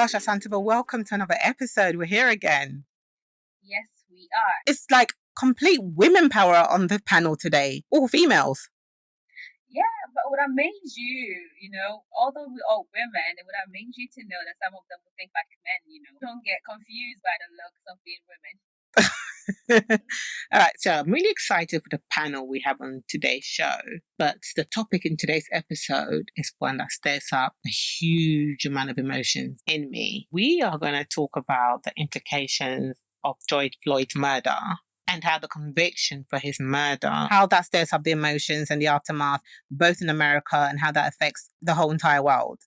gosh, Asantseba, welcome to another episode. We're here again. Yes, we are. It's like complete women power on the panel today, all females. Yeah, but would amaze you, although we're all women, it would amaze you to know that some of them would think like men, Don't get confused by the looks of being women. All right, so I'm really excited for the panel we have on today's show. But the topic in today's episode is one that stirs up a huge amount of emotions in me. We are going to talk about the implications of George Floyd's murder and how the conviction for his murder, how that stirs up the emotions and the aftermath, both in America and how that affects the whole entire world.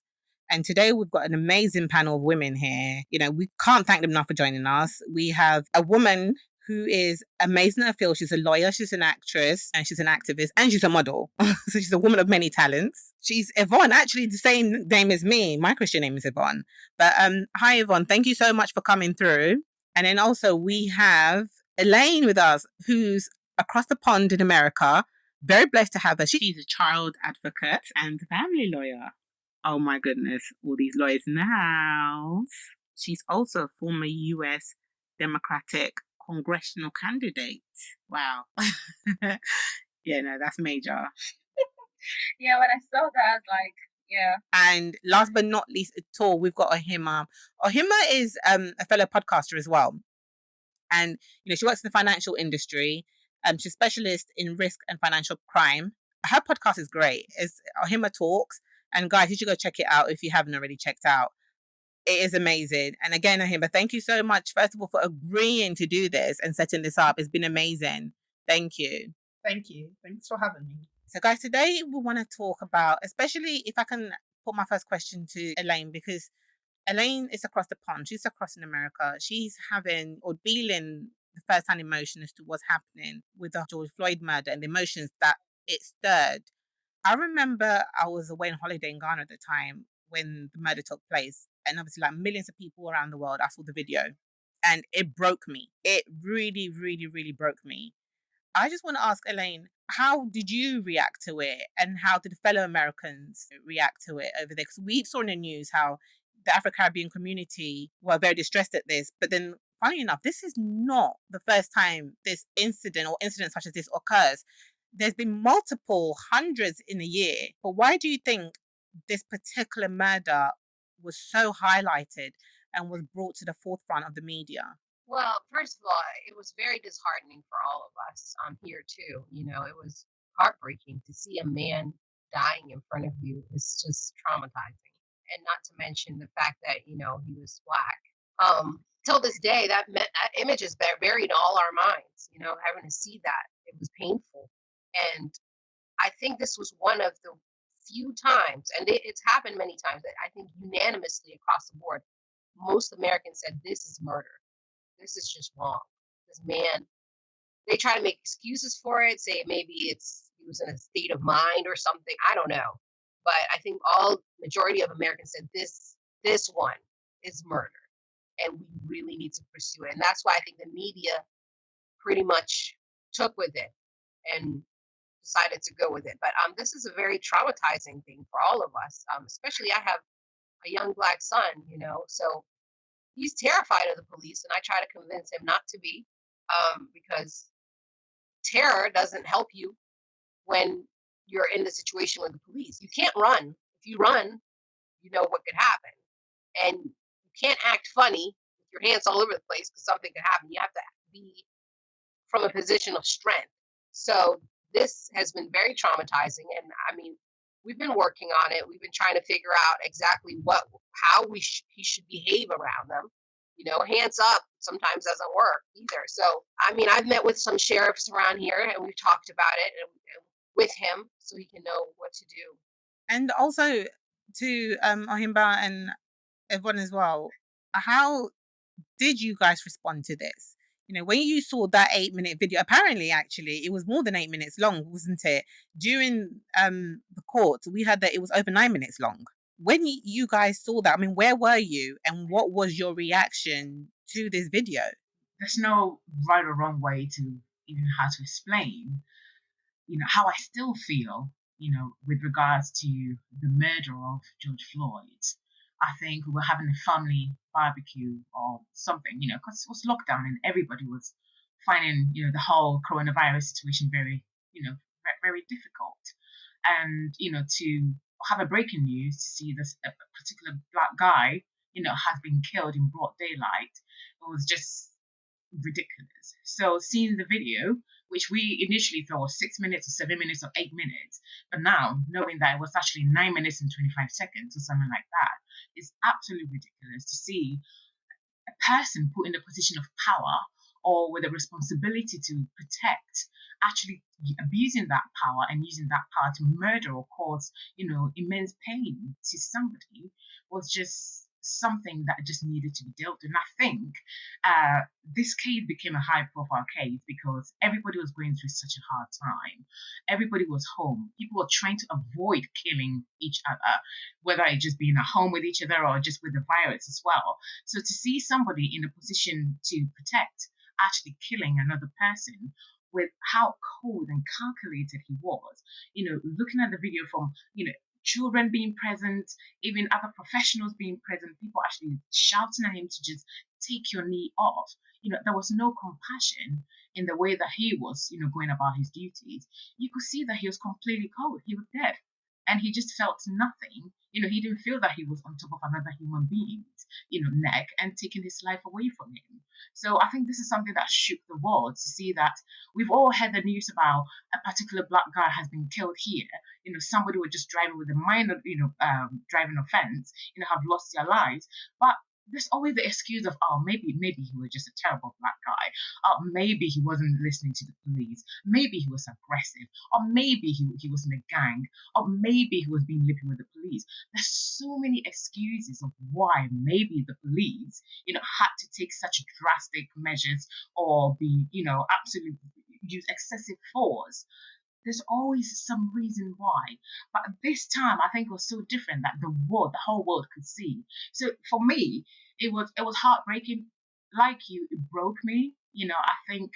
And today we've got an amazing panel of women here. We can't thank them enough for joining us. We have a woman who is amazing at her field. She's a lawyer, she's an actress, and she's an activist, and she's a model. So she's a woman of many talents. She's Yvonne, actually the same name as me. My Christian name is Yvonne. But hi, Yvonne. Thank you so much for coming through. And then also we have Elaine with us, who's across the pond in America. Very blessed to have her. She's a child advocate and family lawyer. Oh my goodness, all these lawyers in the house. She's also a former US Democratic congressional candidate. Wow. Yeah, no, that's major. Yeah, when I saw that, I was like, yeah. And last but not least at all, we've got Ohemma. Ohemma is a fellow podcaster as well. And, she works in the financial industry. She's a specialist in risk and financial crime. Her podcast is great. It's Ohemma Talks. And guys, you should go check it out if you haven't already checked out. It is amazing. And again, Ohemma, thank you so much, first of all, for agreeing to do this and setting this up. It's been amazing. Thank you. Thank you. Thanks for having me. So guys, today we want to talk about, especially if I can put my first question to Elaine, because Elaine is across the pond. She's across in America. She's having or dealing the first-hand emotion as to what's happening with the George Floyd murder and the emotions that it stirred. I remember I was away on holiday in Ghana at the time when the murder took place. And obviously, like millions of people around the world, I saw the video. And it broke me. It really, really, really broke me. I just want to ask Elaine, how did you react to it? And how did fellow Americans react to it over there? Because we saw in the news how the Afro-Caribbean community were very distressed at this. But then, funny enough, this is not the first time this incident or incidents such as this occurs. There's been multiple hundreds in a year. But why do you think this particular murder was so highlighted and was brought to the forefront of the media? Well, first of all, it was very disheartening for all of us here too. It was heartbreaking to see a man dying in front of you. It's just traumatizing. And not to mention the fact that, he was Black. Till this day, that image is buried in all our minds, having to see that. It was painful. And I think this was one of the few times, and it's happened many times, that I think unanimously across the board, most Americans said this is murder. This is just wrong. This man, they try to make excuses for it, say maybe he was in a state of mind or something. I don't know. But I think majority of Americans said this one is murder. And we really need to pursue it. And that's why I think the media pretty much took with it and decided to go with it. But this is a very traumatizing thing for all of us. Especially I have a young Black son, so he's terrified of the police, and I try to convince him not to be, because terror doesn't help you when you're in the situation with the police. You can't run. If you run, you know what could happen. And you can't act funny with your hands all over the place because something could happen. You have to be from a position of strength. So this has been very traumatizing. And I mean, we've been working on it. We've been trying to figure out exactly how he should behave around them. Hands up sometimes doesn't work either. So, I mean, I've met with some sheriffs around here and we've talked about it and with him so he can know what to do. And also to Ohemma and Yvonne as well, how did you guys respond to this? When you saw that 8-minute video, apparently, actually, it was more than 8 minutes long, wasn't it? During the court, we heard that it was over 9 minutes long. When you guys saw that, I mean, where were you and what was your reaction to this video? There's no right or wrong way to even how to explain, how I still feel, with regards to the murder of George Floyd. I think we were having a family barbecue or something, because it was lockdown and everybody was finding, the whole coronavirus situation very, very difficult. And, to have a breaking news to see this a particular black guy, has been killed in broad daylight, it was just ridiculous. So seeing the video, which we initially thought was 6 minutes or 7 minutes or 8 minutes, but now knowing that it was actually 9 minutes and 25 seconds or something like that, is absolutely ridiculous to see a person put in a position of power or with a responsibility to protect actually abusing that power and using that power to murder or cause immense pain to somebody was just something that just needed to be dealt with. And I think this case became a high profile case because everybody was going through such a hard time. Everybody was home. People were trying to avoid killing each other, whether it just being at home with each other or just with the virus as well. So to see somebody in a position to protect actually killing another person with how cold and calculated he was, looking at the video from, children being present, even other professionals being present, people actually shouting at him to just take your knee off. There was no compassion in the way that he was, going about his duties. You could see that he was completely cold. He was dead. And he just felt nothing. He didn't feel that he was on top of another human being's, neck and taking his life away from him. So I think this is something that shook the world to see that we've all heard the news about a particular black guy has been killed here. Somebody was just driving with a minor, driving offense, have lost their lives. But there's always the excuse of, oh, maybe he was just a terrible black guy. Maybe he wasn't listening to the police. Maybe he was aggressive. Or maybe he was in a gang. Or maybe he was being lippy with the police. There's so many excuses of why maybe the police, had to take such drastic measures or be, absolutely use excessive force. There's always some reason why. But this time, I think it was so different that the whole world could see. So for me, it was heartbreaking. Like you, it broke me. I think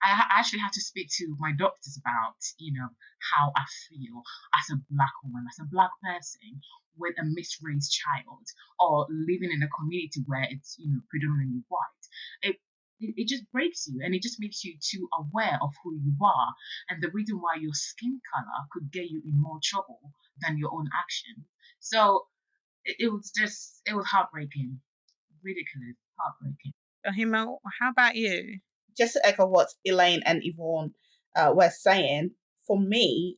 I actually had to speak to my doctors about, how I feel as a black woman, as a black person with a mixed-race child, or living in a community where it's, predominantly white. It just breaks you, and it just makes you too aware of who you are and the reason why your skin color could get you in more trouble than your own action. So it was heartbreaking, ridiculous, heartbreaking. Ohemma, how about you? Just to echo what Elaine and Yvonne were saying, for me,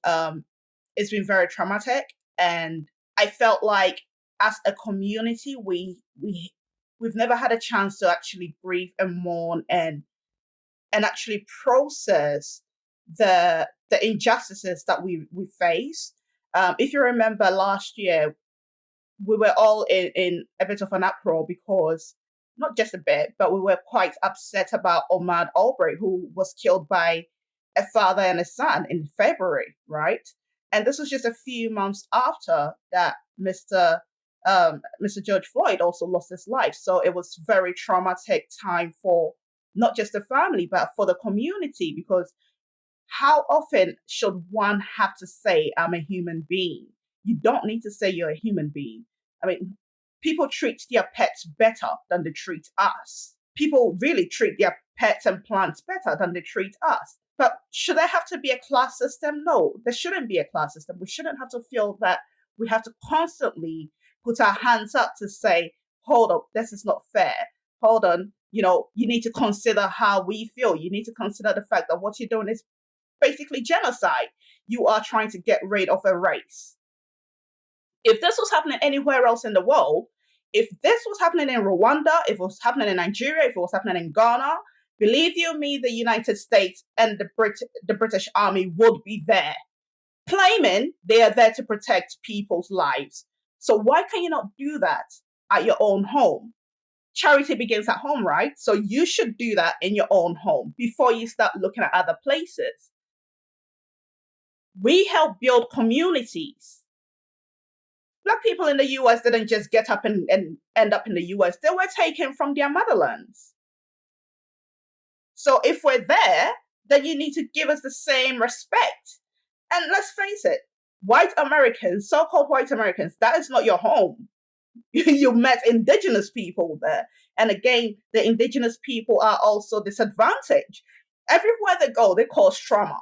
it's been very traumatic, and I felt like as a community, we've never had a chance to actually breathe and mourn and actually process the injustices that we face. If you remember last year, we were all in a bit of an uproar because, not just a bit, but we were quite upset about Omar Albright, who was killed by a father and a son in February, right? And this was just a few months after that Mr. George Floyd also lost his life. So it was very traumatic time for not just the family, but for the community, because how often should one have to say, I'm a human being? You don't need to say you're a human being. I mean, people treat their pets better than they treat us. People really treat their pets and plants better than they treat us. But should there have to be a class system? No, there shouldn't be a class system. We shouldn't have to feel that we have to constantly put our hands up to say, hold up, this is not fair. Hold on, you need to consider how we feel. You need to consider the fact that what you're doing is basically genocide. You are trying to get rid of a race. If this was happening anywhere else in the world, if this was happening in Rwanda, if it was happening in Nigeria, if it was happening in Ghana, believe you me, the United States and the British Army would be there, claiming they are there to protect people's lives. So why can you not do that at your own home? Charity begins at home, right? So you should do that in your own home before you start looking at other places. We help build communities. Black people in the US didn't just get up and end up in the US. They were taken from their motherlands. So if we're there, then you need to give us the same respect. And let's face it, white Americans, so-called white Americans, that is not your home. You met indigenous people there. And again, the indigenous people are also disadvantaged. Everywhere they go, they cause trauma.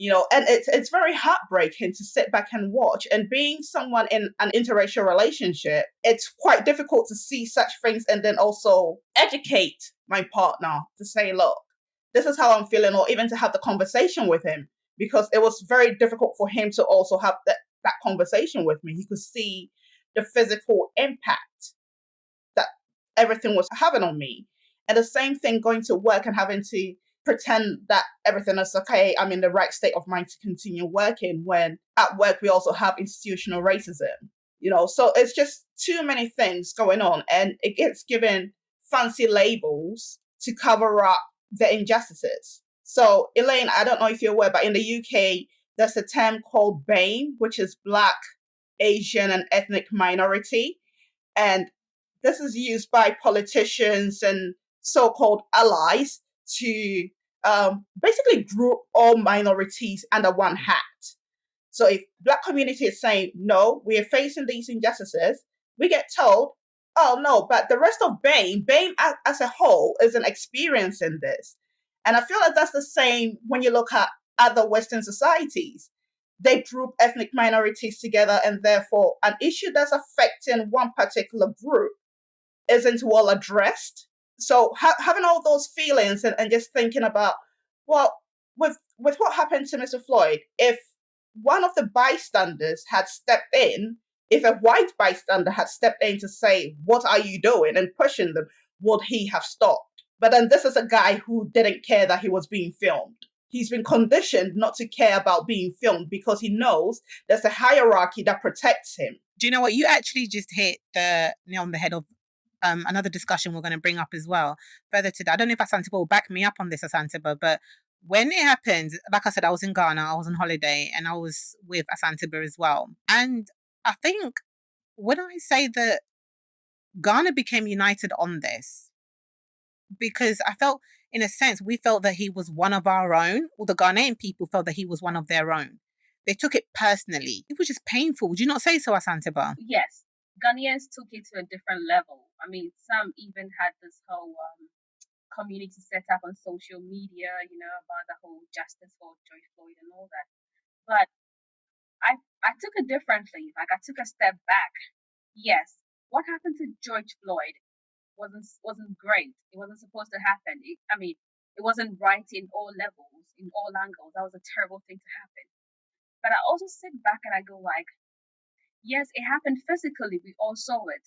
And it's very heartbreaking to sit back and watch. And being someone in an interracial relationship, it's quite difficult to see such things and then also educate my partner to say, look, this is how I'm feeling, or even to have the conversation with him, because it was very difficult for him to also have that conversation with me. He could see the physical impact that everything was having on me. And the same thing going to work and having to pretend that everything is okay. I'm in the right state of mind to continue working when at work we also have institutional racism. So it's just too many things going on, and it gets given fancy labels to cover up the injustices. So Elaine, I don't know if you're aware, but in the UK, there's a term called BAME, which is Black, Asian, and Ethnic Minority. And this is used by politicians and so-called allies to basically group all minorities under one hat. So if Black community is saying, no, we are facing these injustices, we get told, oh no, but the rest of BAME as a whole isn't experiencing this. And I feel like that's the same when you look at other Western societies. They group ethnic minorities together, and therefore an issue that's affecting one particular group isn't well addressed. So having all those feelings and just thinking about, well, with what happened to Mr. Floyd, if one of the bystanders had stepped in, if a white bystander had stepped in to say, what are you doing, and pushing them, would he have stopped? But then this is a guy who didn't care that he was being filmed. He's been conditioned not to care about being filmed because he knows there's a hierarchy that protects him. Do you know what? You actually just hit the nail on the head of another discussion we're going to bring up as well further to that. I don't know if Asantseba will back me up on this, Asantseba, but when it happened, like I said, I was in Ghana, I was on holiday, and I was with Asantseba as well. And I think when I say that Ghana became united on this, because I felt, in a sense, we felt that he was one of our own, or the Ghanaian people felt that he was one of their own. They took it personally. It was just painful. Would you not say so, Asantseba? Yes, Ghanaians took it to a different level. I mean, some even had this whole community set up on social media, about the whole justice for George Floyd and all that. But I took it differently. Like, I took a step back. Yes, what happened to George Floyd wasn't great. It wasn't supposed to happen. It wasn't right in all levels, in all angles. That was a terrible thing to happen. But I also sit back and I go like, yes, it happened physically. We all saw it.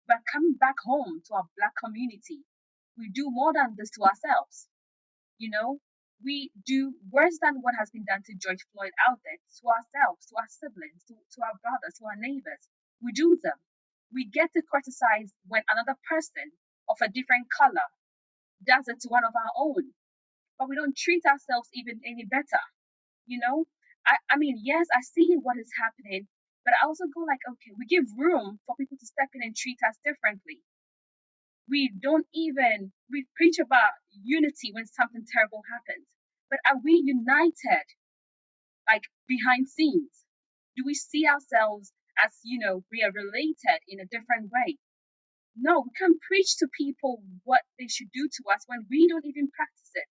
But coming back home to our Black community, we do more than this to ourselves. We do worse than what has been done to George Floyd out there, to ourselves, to our siblings, to our brothers, to our neighbors. We do them. We get to criticize when another person of a different color does it to one of our own, but we don't treat ourselves even any better. Yes, I see what is happening, but I also go like, okay, we give room for people to step in and treat us differently. We preach about unity when something terrible happens, but are we united, like, behind scenes? Do we see ourselves as, we are related in a different way? No, we can't preach to people what they should do to us when we don't even practice it.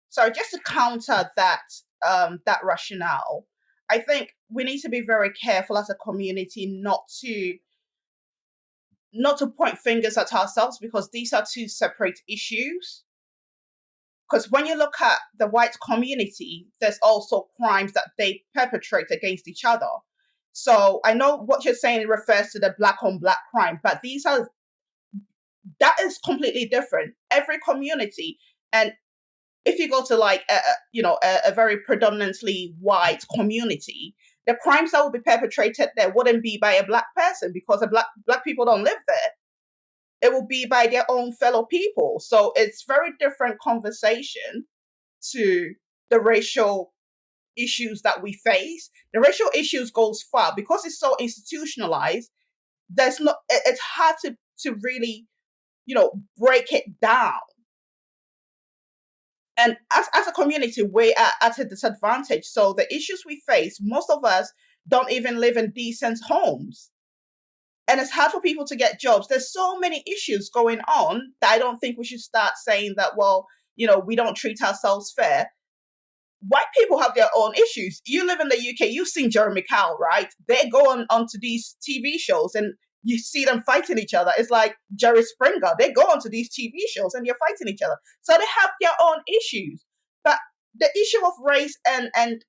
So just to counter that rationale, I think we need to be very careful as a community not to point fingers at ourselves, because these are two separate issues. Because when you look at the white community, there's also crimes that they perpetrate against each other. So I know what you're saying refers to the Black on Black crime, but that is completely different. Every community, and if you go to like a very predominantly white community, the crimes that will be perpetrated there wouldn't be by a Black person, because the black people don't live there. It will be by their own fellow people. So it's very different conversation to the racial issues that we face. The racial issues goes far because it's so institutionalized. It's hard to really break it down. And as a community, we are at a disadvantage. So the issues we face, most of us don't even live in decent homes. And it's hard for people to get jobs. There's so many issues going on that I don't think we should start saying that, well, we don't treat ourselves fair. White people have their own issues. You live in the UK, you've seen Jeremy Kyle, right? They go onto these TV shows and you see them fighting each other. It's like Jerry Springer. They go onto these TV shows and they're fighting each other. So they have their own issues. But the issue of race and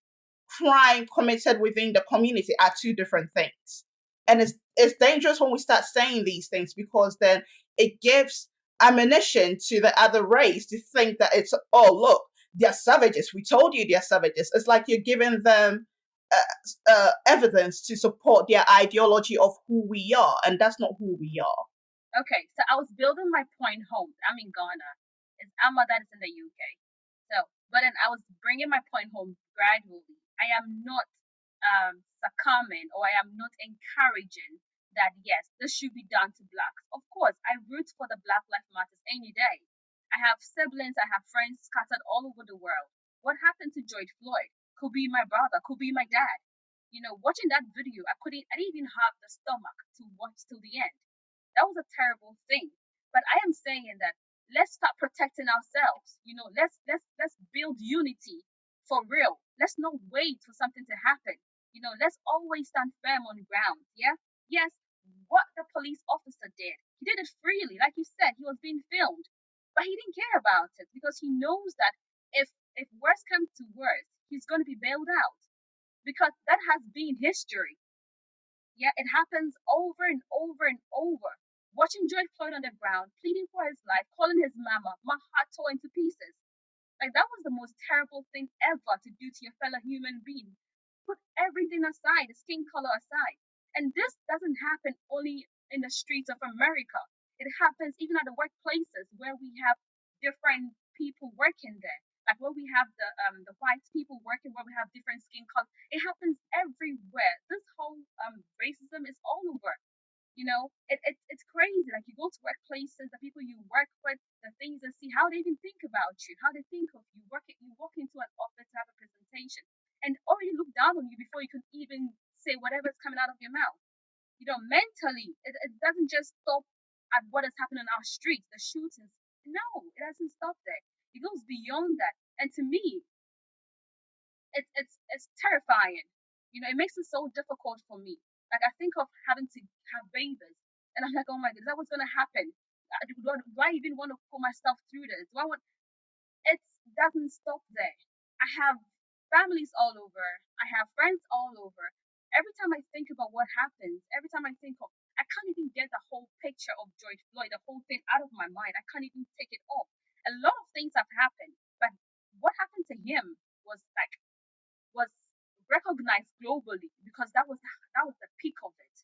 crime committed within the community are two different things. And it's dangerous when we start saying these things, because then it gives ammunition to the other race to think that it's, oh, look, they're savages. We told you they're savages. It's like you're giving them evidence to support their ideology of who we are, and that's not who we are. Okay, so I was building my point home. I'm in Ghana. It's Ama that is in the UK. But then I was bringing my point home gradually. I am not succumbing, or I am not encouraging that, yes, this should be done to blacks. Of course, I root for the Black Lives Matters any day. I have siblings, I have friends scattered all over the world. What happened to George Floyd? Could be my brother, could be my dad. Watching that video, I didn't even have the stomach to watch till the end. That was a terrible thing. But I am saying that let's start protecting ourselves. Let's build unity for real. Let's not wait for something to happen. Let's always stand firm on ground. Yeah. Yes, what the police officer did, he did it freely. Like you said, he was being filmed, but he didn't care about it because he knows that if worse comes to worse, he's going to be bailed out, because that has been history. Yeah, it happens over and over and over. Watching George Floyd on the ground, pleading for his life, calling his mama, my heart tore into pieces. Like, that was the most terrible thing ever to do to your fellow human being. Put everything aside, the skin color aside. And this doesn't happen only in the streets of America. It happens even at the workplaces where we have different people working there. Like where we have the white people working, where we have different skin color. It happens everywhere. This whole racism is all over. It's crazy. Like, you go to workplaces, the people you work with, the things they see, how they even think about you, how they think of you. You walk into an office to have a presentation, and already look down on you before you can even say whatever's coming out of your mouth. Mentally, it doesn't just stop at what is happening on our streets, the shootings. No, it doesn't stop there. It goes beyond that. And to me, it's terrifying. It makes it so difficult for me. Like, I think of having to have babies, and I'm like, oh my god, is that what's gonna happen? Do I even want to put myself through this? It doesn't stop there. I have families all over. I have friends all over. Every time I think about what happens, every time I can't even get the whole picture of George Floyd, the whole thing out of my mind. I can't even take it off. A lot of things have happened, but what happened to him was recognized globally, because that was the peak of it.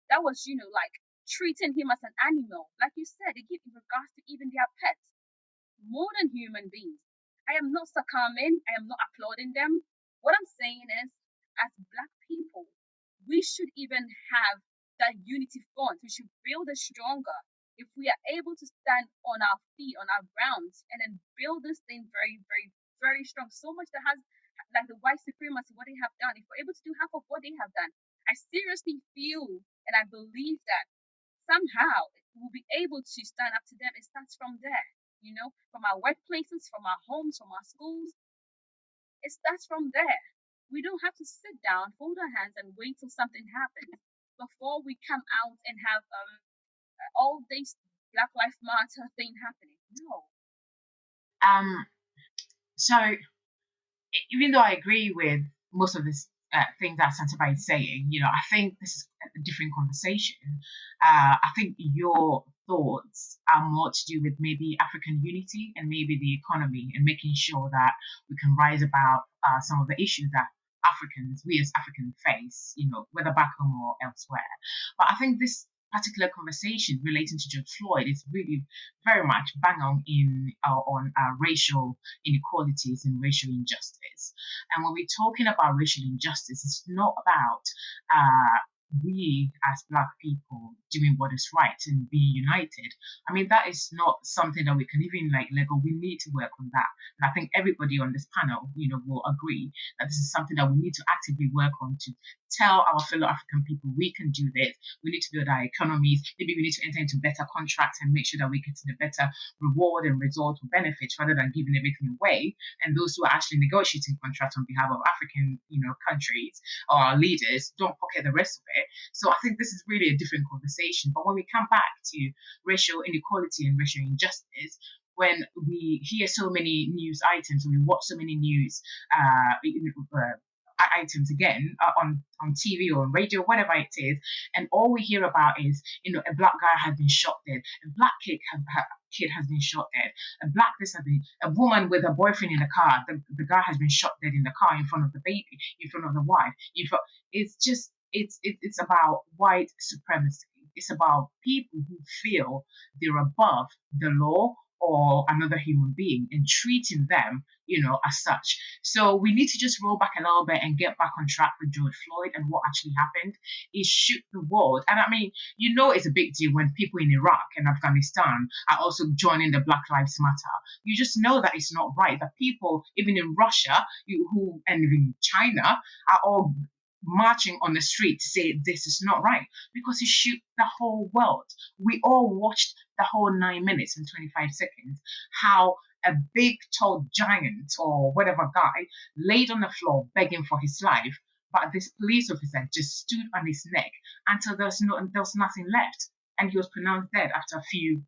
That was, like, treating him as an animal, like you said. They give in regards to even their pets, more than human beings. I am not succumbing. I am not applauding them. What I'm saying is, as Black people, we should even have that unity front. We should build it stronger. If we are able to stand on our feet, on our grounds, and then build this thing very, very, very strong, so much that has, like, the white supremacy, what they have done, if we're able to do half of what they have done, I seriously feel and I believe that somehow we'll be able to stand up to them. It starts from there, from our workplaces, from our homes, from our schools. It starts from there. We don't have to sit down, fold our hands, and wait till something happens before we come out and have all this Black Lives Matter thing happening. No. So even though I agree with most of this things that Asantseba is saying, I think this is a different conversation. I think your thoughts are more to do with maybe African unity and maybe the economy, and making sure that we can rise about some of the issues that we as Africans face, whether back home or elsewhere. But I think this particular conversation relating to George Floyd is really very much bang on racial inequalities and racial injustice. And when we're talking about racial injustice, it's not about we as Black people doing what is right and being united. I mean, that is not something that we can even like let go. We need to work on that. And I think everybody on this panel, will agree that this is something that we need to actively work on to tell our fellow African people we can do this. We need to build our economies. Maybe we need to enter into better contracts and make sure that we get to the better reward and result or benefits rather than giving everything away. And those who are actually negotiating contracts on behalf of African, countries or our leaders don't pocket the rest of it. So I think this is really a different conversation. But when we come back to racial inequality and racial injustice, when we hear so many news items, when we watch so many news items again on TV or on radio, whatever it is, and all we hear about is, a Black guy has been shot dead, a Black kid has been shot dead, a woman with a boyfriend in the car, the guy has been shot dead in the car in front of the baby, in front of the wife. It's just it's about white supremacy. It's about people who feel they're above the law or another human being and treating them, as such. So we need to just roll back a little bit and get back on track with George Floyd and what actually happened. It shook the world. And I mean, it's a big deal when people in Iraq and Afghanistan are also joining the Black Lives Matter. You just know that it's not right. That people, even in Russia, and even China, are all marching on the street to say this is not right because it shook the whole world. We all watched the whole 9 minutes and 25 seconds how a big tall giant or whatever guy laid on the floor begging for his life, but this police officer just stood on his neck until there was nothing left, and he was pronounced dead after a few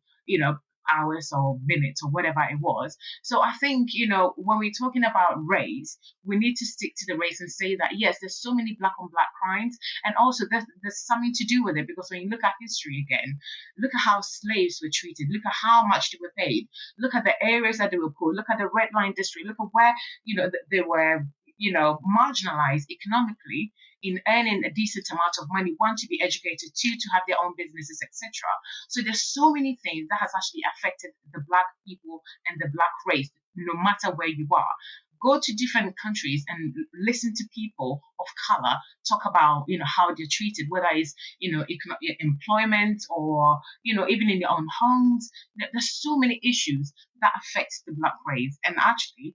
hours or minutes or whatever it was. So I think, when we're talking about race, we need to stick to the race and say that, yes, there's so many black on black crimes. And also there's something to do with it, because when you look at history again, look at how slaves were treated. Look at how much they were paid. Look at the areas that they were poor. Look at the red line district. Look at where, they were, marginalized economically in earning a decent amount of money, one, to be educated, two, to have their own businesses, etc. So there's so many things that has actually affected the black people and the black race, no matter where you are. Go to different countries and listen to people of color talk about, how they're treated, whether it's, employment or, even in their own homes. There's so many issues that affect the black race. And actually,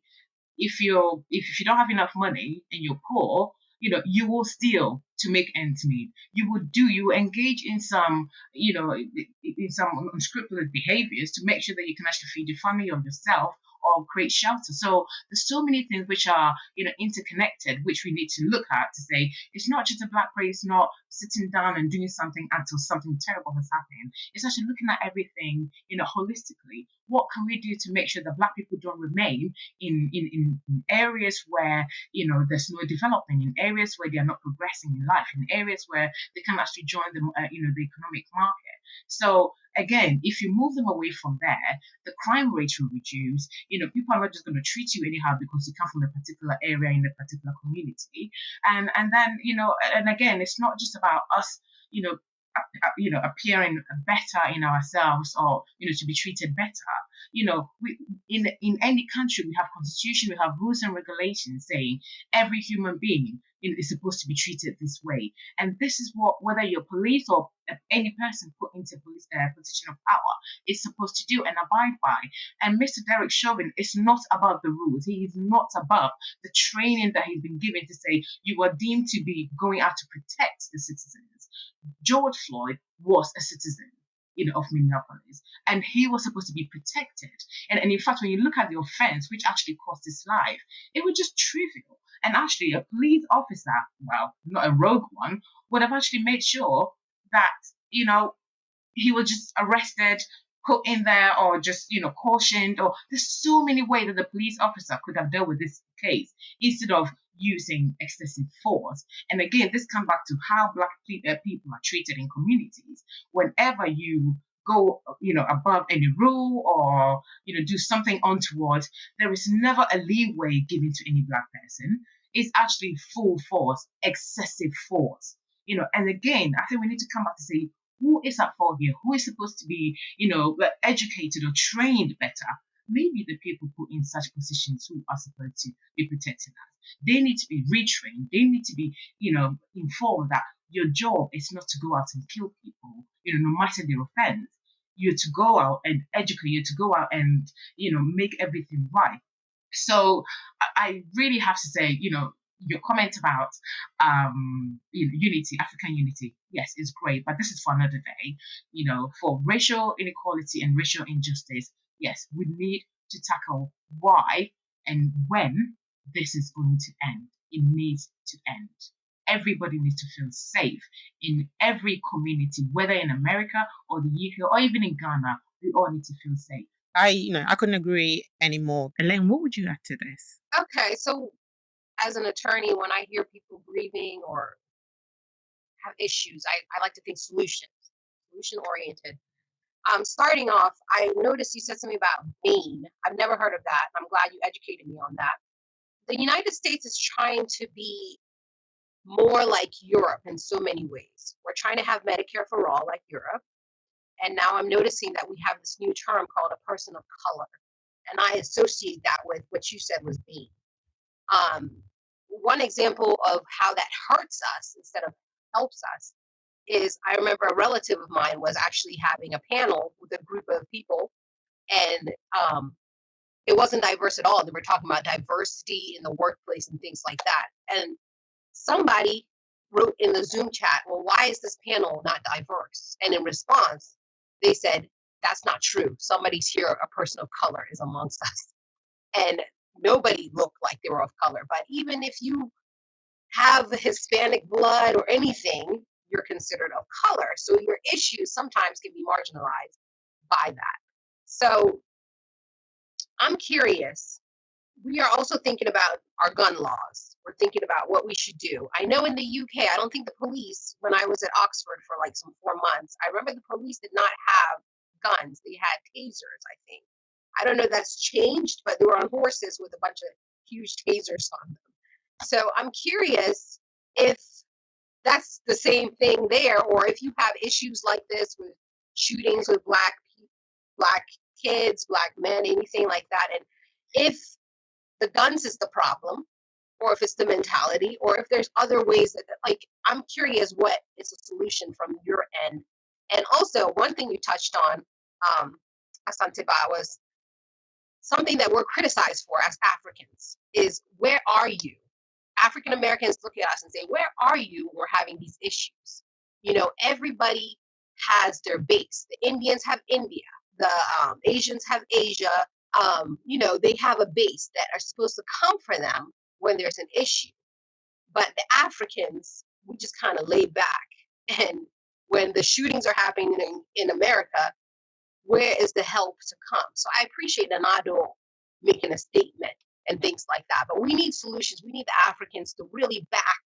if you don't have enough money and you're poor, you will steal to make ends meet. You will engage in some, in some unscrupulous behaviors to make sure that you can actually feed your family or yourself or create shelter. So there's so many things which are, interconnected, which we need to look at to say it's not just a black race not sitting down and doing something until something terrible has happened. It's actually looking at everything, holistically. What can we do to make sure that black people don't remain in areas where, there's no development, in areas where they are not progressing in life, in areas where they can actually join the, the economic market. So again, if you move them away from there, the crime rate will reduce. People are not just going to treat you anyhow because you come from a particular area in a particular community. And then, and again, it's not just about us, appearing better in ourselves or, to be treated better. We, in any country, we have constitution, we have rules and regulations saying every human being is supposed to be treated this way. And this is what, whether you're police or any person put into police position of power, is supposed to do and abide by. And Mr. Derek Chauvin is not above the rules. He is not above the training that he's been given to say you are deemed to be going out to protect the citizens. George Floyd was a citizen, of Minneapolis, and he was supposed to be protected. And in fact, when you look at the offense, which actually cost his life, it was just trivial. And actually, a police officer, well, not a rogue one, would have actually made sure that, he was just arrested, put in there, or just, cautioned, or there's so many ways that the police officer could have dealt with this case instead of using excessive force. And again, this comes back to how black people are treated in communities. Whenever you go, above any rule or, do something untoward, there is never a leeway given to any black person. It's actually full force, excessive force. And again, I think we need to come back to say, who is at fault here? Who is supposed to be, educated or trained better? Maybe the people put in such positions who are supposed to be protecting us. They need to be retrained. They need to be, informed that your job is not to go out and kill people, no matter their offense. You're to go out and educate, you're to go out and, make everything right. So I really have to say, your comment about unity, African unity, yes, is great, but this is for another day. For racial inequality and racial injustice, yes, we need to tackle why and when this is going to end. It needs to end. Everybody needs to feel safe in every community, whether in America or the UK or even in Ghana. We all need to feel safe. I couldn't agree anymore. Elaine, what would you add to this? Okay, so as an attorney, when I hear people grieving or have issues, I like to think solution oriented. Starting off, I noticed you said something about Bane. I've never heard of that. I'm glad you educated me on that. The United States is trying to be more like Europe in so many ways. We're trying to have Medicare for all like Europe. And now I'm noticing that we have this new term called a person of color. And I associate that with what you said was Bane. One example of how that hurts us instead of helps us is I remember a relative of mine was actually having a panel with a group of people, and it wasn't diverse at all. They were talking about diversity in the workplace and things like that. And somebody wrote in the Zoom chat, well, why is this panel not diverse? And in response, they said, that's not true. Somebody's here, a person of color is amongst us. And nobody looked like they were of color. But even if you have Hispanic blood or anything, you're considered of color. So your issues sometimes can be marginalized by that. So I'm curious. We are also thinking about our gun laws. We're thinking about what we should do. I know in the UK, I don't think the police, when I was at Oxford for like some 4 months, I remember the police did not have guns. They had tasers, I think. I don't know if that's changed, but they were on horses with a bunch of huge tasers on them. So I'm curious if that's the same thing there, or if you have issues like this with shootings with black kids, black men, anything like that, and if the guns is the problem, or if it's the mentality, or if there's other ways that, like, I'm curious what is a solution from your end. And also, one thing you touched on, Asantseba, was something that we're criticized for as Africans is, where are you? African Americans look at us and say, where are you when we're having these issues? Everybody has their base. The Indians have India. The Asians have Asia. They have a base that are supposed to come for them when there's an issue. But the Africans, we just kind of lay back. And when the shootings are happening in America, where is the help to come? So I appreciate Nanado making a statement and things like that. But we need solutions. We need the Africans to really back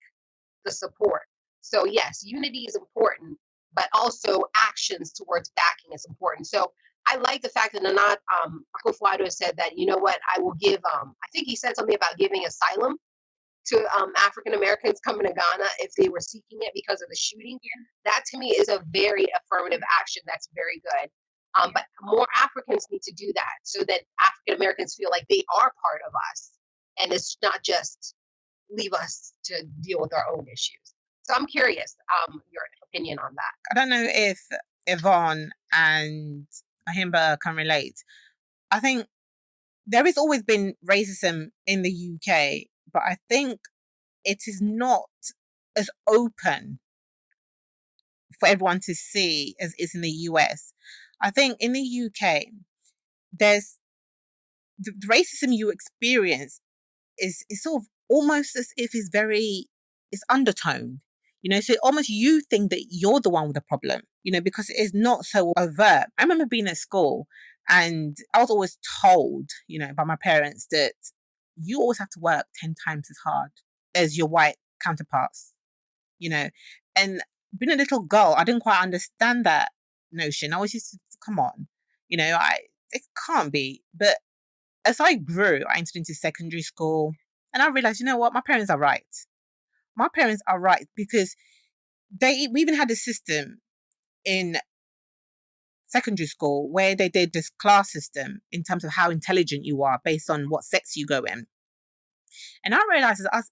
the support. So yes, unity is important, but also actions towards backing is important. So I like the fact that Nana Akufo-Addo said that, you know what, I will give, I think he said something about giving asylum to African Americans coming to Ghana if they were seeking it because of the shooting. Yeah. That to me is a very affirmative action. That's very good. But more Africans need to do that so that African Americans feel like they are part of us, and it's not just leave us to deal with our own issues. So I'm curious your opinion on that. I don't know if Yvonne and Ohemma can relate. I think there has always been racism in the UK, but I think it is not as open for everyone to see as is in the US. I think in the UK, there's the racism you experience is sort of almost as if it's undertoned. So almost you think that you're the one with the problem, because it is not so overt. I remember being at school and I was always told, by my parents that you always have to work 10 times as hard as your white counterparts, and being a little girl, I didn't quite understand that notion. I always used to, come on, it can't be. But as I grew, I entered into secondary school and I realized, you know what, my parents are right. My parents are right because we even had a system in secondary school where they did this class system in terms of how intelligent you are based on what sex you go in. And I realized as,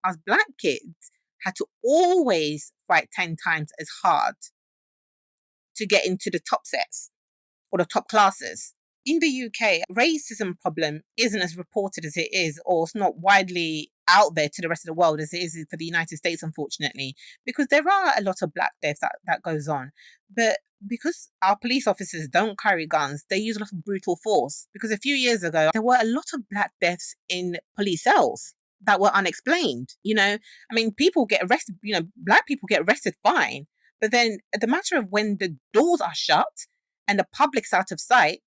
as black kids, had to always fight 10 times as hard to get into the top sets or the top classes. In the UK, racism problem isn't as reported as it is, or it's not widely out there to the rest of the world as it is for the United States, unfortunately, because there are a lot of black deaths that goes on. But because our police officers don't carry guns, they use a lot of brutal force. Because a few years ago, there were a lot of black deaths in police cells that were unexplained. I mean, people get arrested, black people get arrested fine. But then the matter of when the doors are shut and the public's out of sight,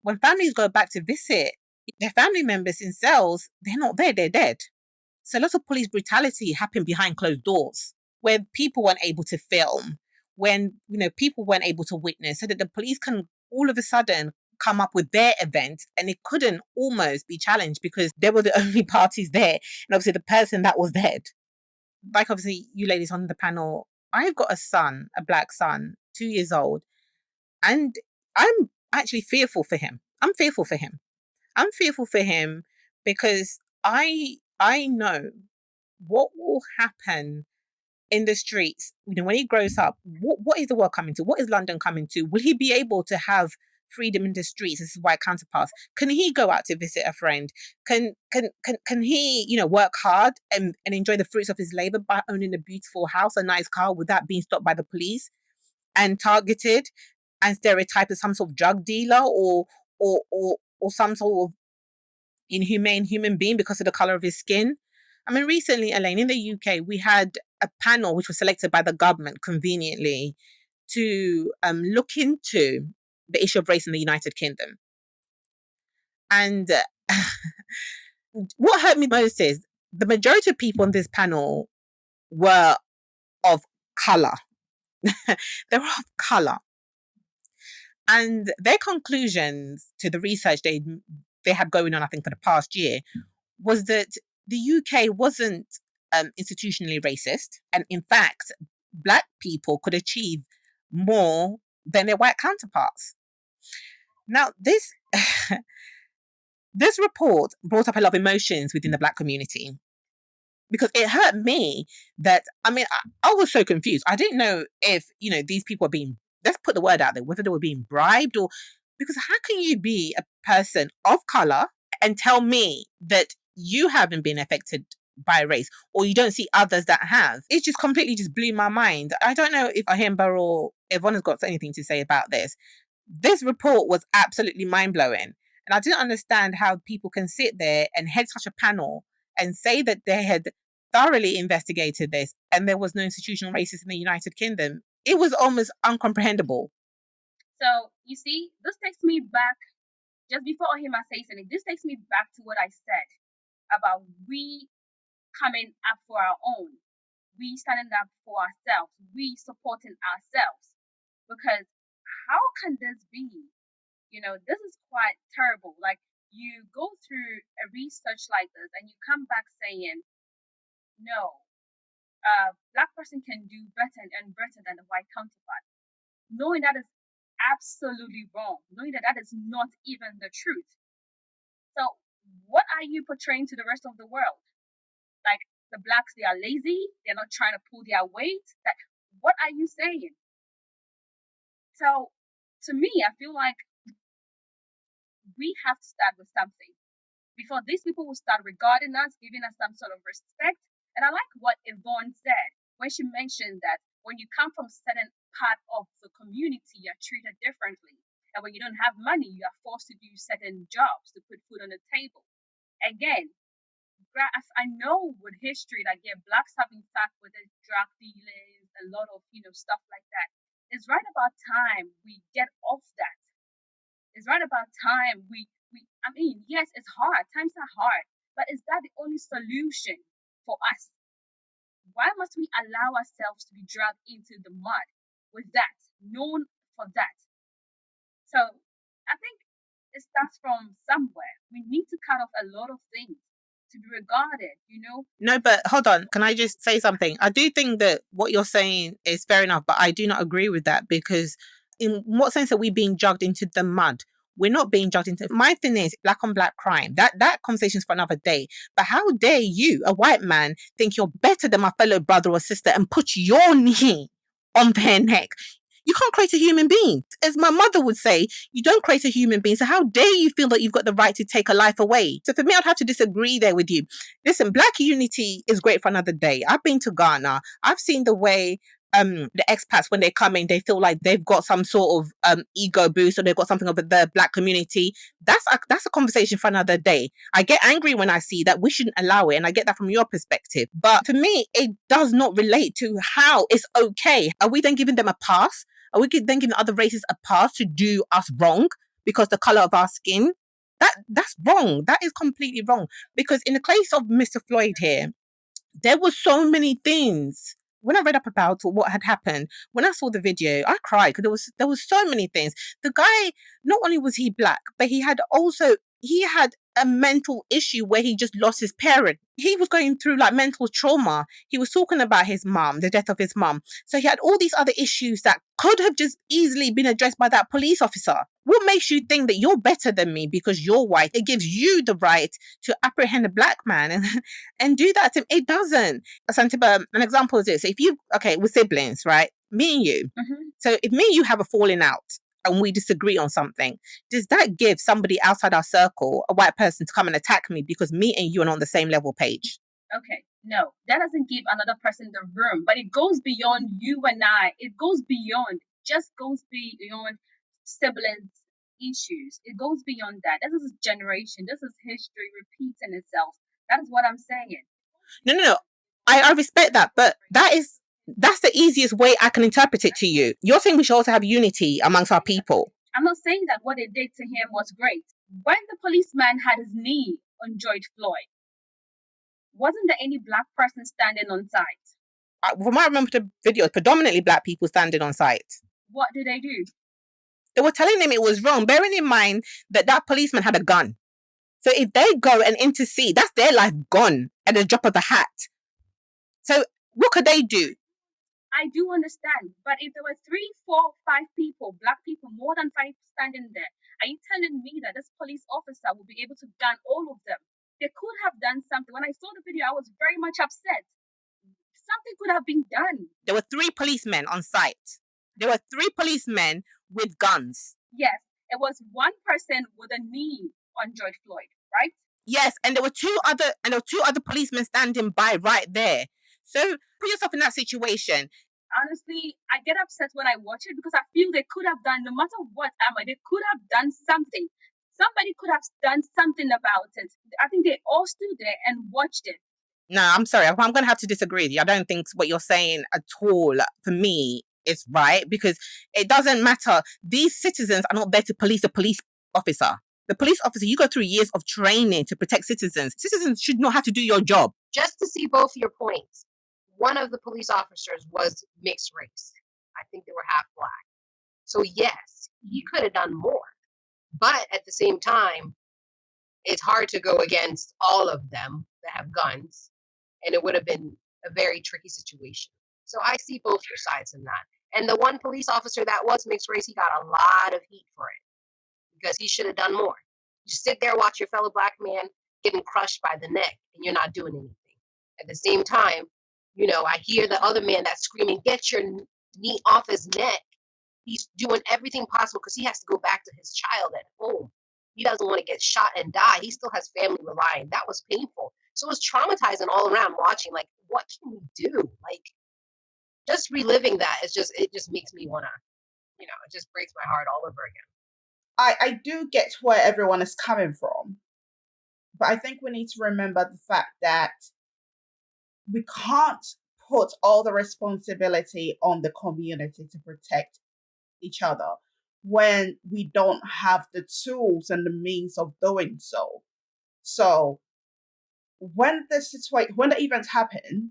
when families go back to visit their family members in cells, they're not there, they're dead. So a lot of police brutality happened behind closed doors, where people weren't able to film, when people weren't able to witness, so that the police can all of a sudden come up with their event, and it couldn't almost be challenged because they were the only parties there, and obviously the person that was dead. Like obviously you ladies on the panel, I've got a son, a black son, 2 years old, and I'm actually fearful for him. I'm fearful for him. I'm fearful for him because I know what will happen in the streets. When he grows up, what is the world coming to? What is London coming to? Will he be able to have freedom in the streets as his white counterparts? Can he go out to visit a friend? Can he, work hard and enjoy the fruits of his labor by owning a beautiful house, a nice car, without being stopped by the police and targeted and stereotyped as some sort of drug dealer or some sort of inhumane human being because of the color of his skin? I mean, recently, Elaine, in the UK, we had a panel which was selected by the government conveniently to look into the issue of race in the United Kingdom. And what hurt me most is the majority of people on this panel were of color. They were of color. And their conclusions to the research they had going on, I think, for the past year, was that the UK wasn't institutionally racist. And in fact, black people could achieve more than their white counterparts. Now, this report brought up a lot of emotions within the black community, because it hurt me that, I mean, I was so confused. I didn't know if, these people were being, let's put the word out there, whether they were being bribed or, because how can you be a person of color and tell me that you haven't been affected by race, or you don't see others that have? It just completely just blew my mind. I don't know if Ohemma or Yvonne has got anything to say about this. This report was absolutely mind-blowing. And I didn't understand how people can sit there and head such a panel and say that they had thoroughly investigated this and there was no institutional racism in the United Kingdom. It was almost uncomprehendable. So, you see, this takes me back, just before Ohemma says anything, this takes me back to what I said about we coming up for our own, we standing up for ourselves, we supporting ourselves. Because how can this be? This is quite terrible. Like, you go through a research like this and you come back saying, no, black person can do better and better than the white counterpart, knowing that is absolutely wrong, knowing that is not even the truth. So what are you portraying to the rest of the world? Like, the blacks, they are lazy, they're not trying to pull their weight. Like, what are you saying? So to me, I feel like we have to start with something before these people will start regarding us, giving us some sort of respect. And I like what Yvonne said when she mentioned that when you come from a certain part of the community, you're treated differently. And when you don't have money, you are forced to do certain jobs to put food on the table. Again, I know with history, like, yeah, blacks have been stuck with the drug dealers, a lot of, stuff like that. It's right about time we get off that. It's right about time I mean, yes, it's hard. Times are hard. But is that the only solution for us? Why must we allow ourselves to be dragged into the mud with that, known for that? So I think it starts from somewhere. We need to cut off a lot of things to be regarded, No, but hold on. Can I just say something? I do think that what you're saying is fair enough, but I do not agree with that, because in what sense are we being dragged into the mud? we're not being judged into. My thing is black on black crime. That conversation's for another day. But how dare you, a white man, think you're better than my fellow brother or sister and put your knee on their neck? You can't create a human being. As my mother would say, you don't create a human being. So how dare you feel that you've got the right to take a life away? So for me, I'd have to disagree there with you. Listen, black unity is great for another day. I've been to Ghana. I've seen the way the expats, when they come in, they feel like they've got some sort of ego boost, or they've got something of the black community. That's a conversation for another day. I get angry when I see that. We shouldn't allow it, and I get that from your perspective. But for me, it does not relate to how it's okay. Are we then giving them a pass? Are we then giving other races a pass to do us wrong because the color of our skin? That's wrong. That is completely wrong. Because in the case of Mr. Floyd here, there were so many things. When I read up about what had happened, when I saw the video, I cried because there was so many things. The guy, not only was he black, but he had a mental issue where he just lost his parent. He was going through like mental trauma. He was talking about his mum, the death of his mum. So he had all these other issues that could have just easily been addressed by that police officer. What makes you think that you're better than me because you're white? It gives you the right to apprehend a black man and do that to him. It doesn't. Asantseba, an example is this. If you, we're siblings, right? Me and you. Mm-hmm. So if me and you have a falling out, and we disagree on something, does that give somebody outside our circle, a white person, to come and attack me because me and you are on the same level page? Okay, no, that doesn't give another person the room, but it goes beyond you and I. It goes beyond, siblings issues. It goes beyond that. This is generation. This is history repeating itself. That is what I'm saying. No. I respect that, but that's the easiest way I can interpret it to you. You're saying we should also have unity amongst our people. I'm not saying that what they did to him was great. When the policeman had his knee on George Floyd, wasn't there any black person standing on site? From what I remember the video, predominantly black people standing on site. What did they do? They were telling him it was wrong, bearing in mind that policeman had a gun. So if they go and intercede, that's their life gone at the drop of the hat. So what could they do? I do understand, but if there were 3, 4, 5 people, black people, more than 5 standing there, are you telling me that this police officer will be able to gun all of them? They could have done something. When I saw the video, I was very much upset. Something could have been done. There were 3 policemen on site. There were 3 policemen with guns. Yes, it was one person with a knee on George Floyd, right? Yes, and there were two other policemen standing by right there. So put yourself in that situation. Honestly, I get upset when I watch it because I feel they could have done, no matter what, Ama, they could have done something. Somebody could have done something about it. I think they all stood there and watched it. No, I'm sorry. I'm going to have to disagree with you. I don't think what you're saying at all, for me, is right, because it doesn't matter. These citizens are not there to police the police officer. The police officer, you go through years of training to protect citizens. Citizens should not have to do your job. Just to see both your points, one of the police officers was mixed race. I think they were half black. So yes, he could have done more. But at the same time, it's hard to go against all of them that have guns. And it would have been a very tricky situation. So I see both your sides in that. And the one police officer that was mixed race, he got a lot of heat for it because he should have done more. You sit there, watch your fellow black man getting crushed by the neck, and you're not doing anything. At the same time, I hear the other man that's screaming, "Get your knee off his neck." He's doing everything possible because he has to go back to his child at home. He doesn't want to get shot and die. He still has family relying. That was painful. So it was traumatizing all around watching, like, what can we do? Like, just reliving that, it just makes me want to, it just breaks my heart all over again. I do get where everyone is coming from, but I think we need to remember the fact that we can't put all the responsibility on the community to protect each other when we don't have the tools and the means of doing so. So when the event happened,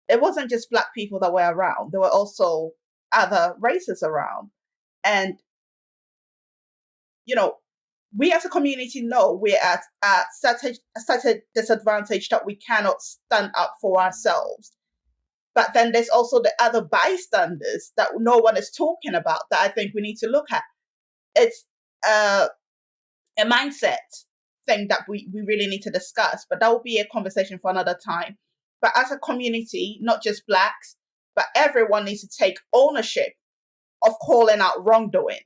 it wasn't just black people that were around. There were also other races around. And, we as a community know we're at such a disadvantage that we cannot stand up for ourselves. But then there's also the other bystanders that no one is talking about that I think we need to look at. It's a mindset thing that we really need to discuss, but that will be a conversation for another time. But as a community, not just blacks, but everyone needs to take ownership of calling out wrongdoing,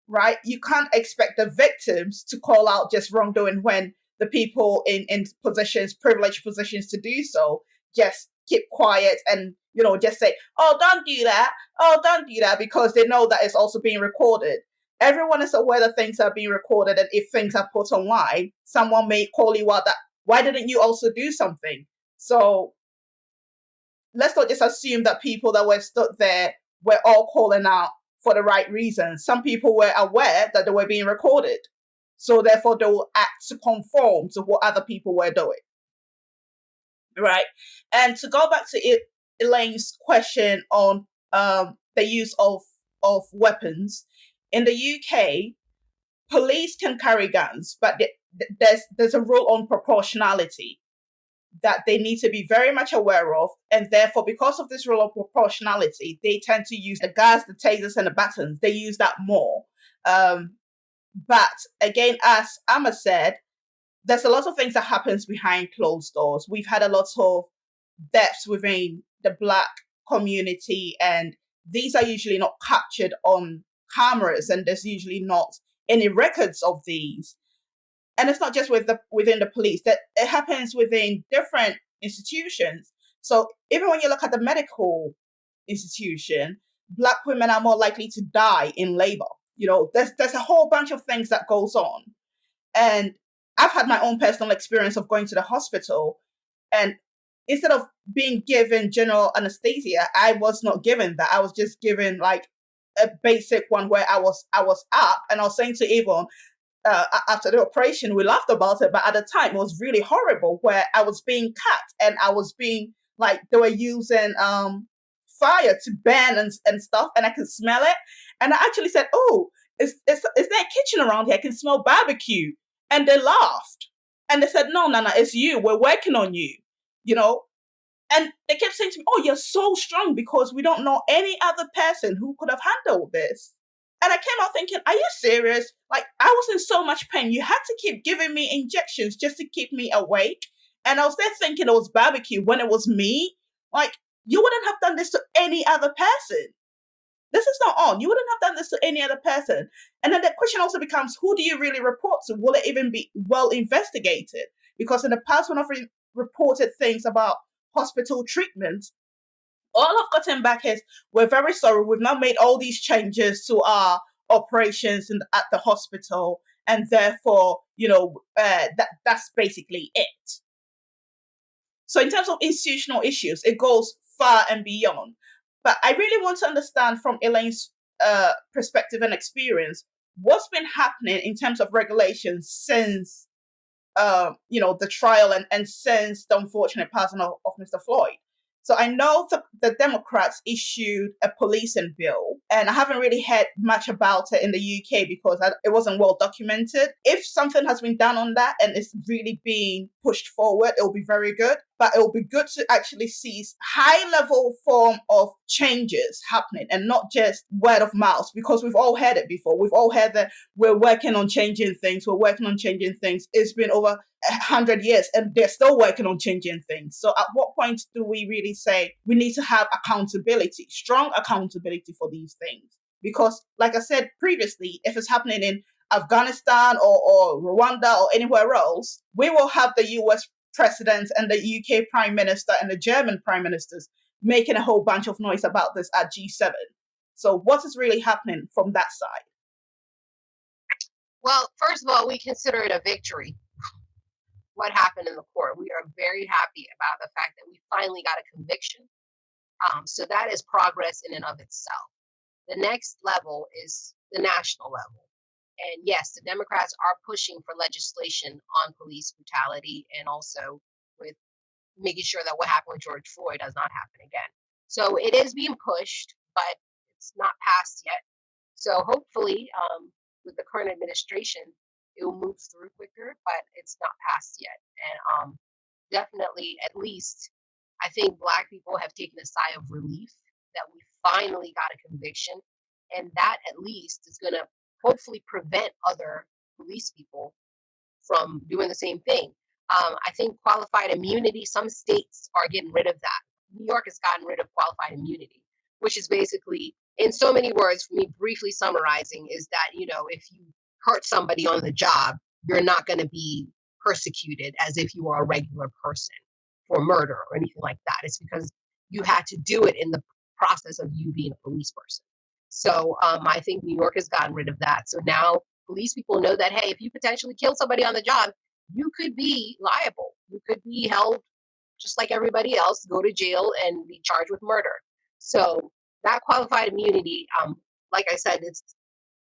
right? You can't expect the victims to call out just wrongdoing when the people in positions, privileged positions to do so, just keep quiet and, just say, oh, don't do that. Oh, don't do that, because they know that it's also being recorded. Everyone is aware that things are being recorded, and if things are put online, someone may call you out that, why didn't you also do something? So let's not just assume that people that were stood there were all calling out for the right reasons. Some people were aware that they were being recorded. So therefore they will act to conform to what other people were doing. Right. And to go back to Elaine's question on the use of weapons, in the UK, police can carry guns, but there's a rule on proportionality that they need to be very much aware of. And therefore, because of this rule of proportionality, they tend to use the gas, the tasers, and the batons. They use that more. But again, as Ama said, there's a lot of things that happens behind closed doors. We've had a lot of deaths within the Black community, and these are usually not captured on cameras, and there's usually not any records of these. And it's not just within the police, that it happens within different institutions. So even when you look at the medical institution, Black women are more likely to die in labor. There's a whole bunch of things that goes on. And I've had my own personal experience of going to the hospital, and instead of being given general anesthesia, I was not given that. I was just given like a basic one where I was up, and I was saying to Yvonne, after the operation, we laughed about it, but at the time it was really horrible, where I was being cut and I was being like, they were using fire to burn and stuff, and I could smell it. And I actually said, oh, is there a kitchen around here? I can smell barbecue. And they laughed. And they said, no, Nana, it's you. We're working on you, And they kept saying to me, oh, you're so strong, because we don't know any other person who could have handled this. And I came out thinking, are you serious? Like, I was in so much pain. You had to keep giving me injections just to keep me awake. And I was there thinking it was barbecue when it was me. Like, you wouldn't have done this to any other person. This is not on. You wouldn't have done this to any other person. And then the question also becomes, who do you really report to? Will it even be well investigated? Because in the past, when I've reported things about hospital treatment, all I've gotten back is, we're very sorry, we've now made all these changes to our operations at the hospital, and therefore, that's basically it. So in terms of institutional issues, it goes far and beyond. But I really want to understand from Elaine's perspective and experience, what's been happening in terms of regulations since, the trial and since the unfortunate passing of Mr. Floyd. So I know the Democrats issued a policing bill, and I haven't really heard much about it in the UK because it wasn't well documented. If something has been done on that and it's really being pushed forward, it will be very good. But it will be good to actually see high-level form of changes happening, and not just word of mouth, because we've all heard it before. We've all heard that we're working on changing things. We're working on changing things. It's been over 100 years and they're still working on changing things. So at what point do we really say we need to have accountability, strong accountability for these things? Because like I said previously, if it's happening in Afghanistan or Rwanda or anywhere else, we will have the US president and the UK prime minister and the German prime ministers making a whole bunch of noise about this at G7. So what is really happening from that side? Well, first of all, we consider it a victory. What happened in the court. We are very happy about the fact that we finally got a conviction. So that is progress in and of itself. The next level is the national level. And yes, the Democrats are pushing for legislation on police brutality, and also with making sure that what happened with George Floyd does not happen again. So it is being pushed, but it's not passed yet. So hopefully, with the current administration, it will move through quicker, but it's not passed yet. And definitely, at least, I think Black people have taken a sigh of relief that we finally got a conviction. And that at least is going to hopefully prevent other police people from doing the same thing. I think qualified immunity, some states are getting rid of that. New York has gotten rid of qualified immunity, which is basically, in so many words, for me briefly summarizing, is that, if you hurt somebody on the job, you're not going to be persecuted as if you were a regular person for murder or anything like that. It's because you had to do it in the process of you being a police person. So I think New York has gotten rid of that. So now police people know that, hey, if you potentially kill somebody on the job, you could be liable. You could be held just like everybody else, go to jail and be charged with murder. So that qualified immunity, like I said, it's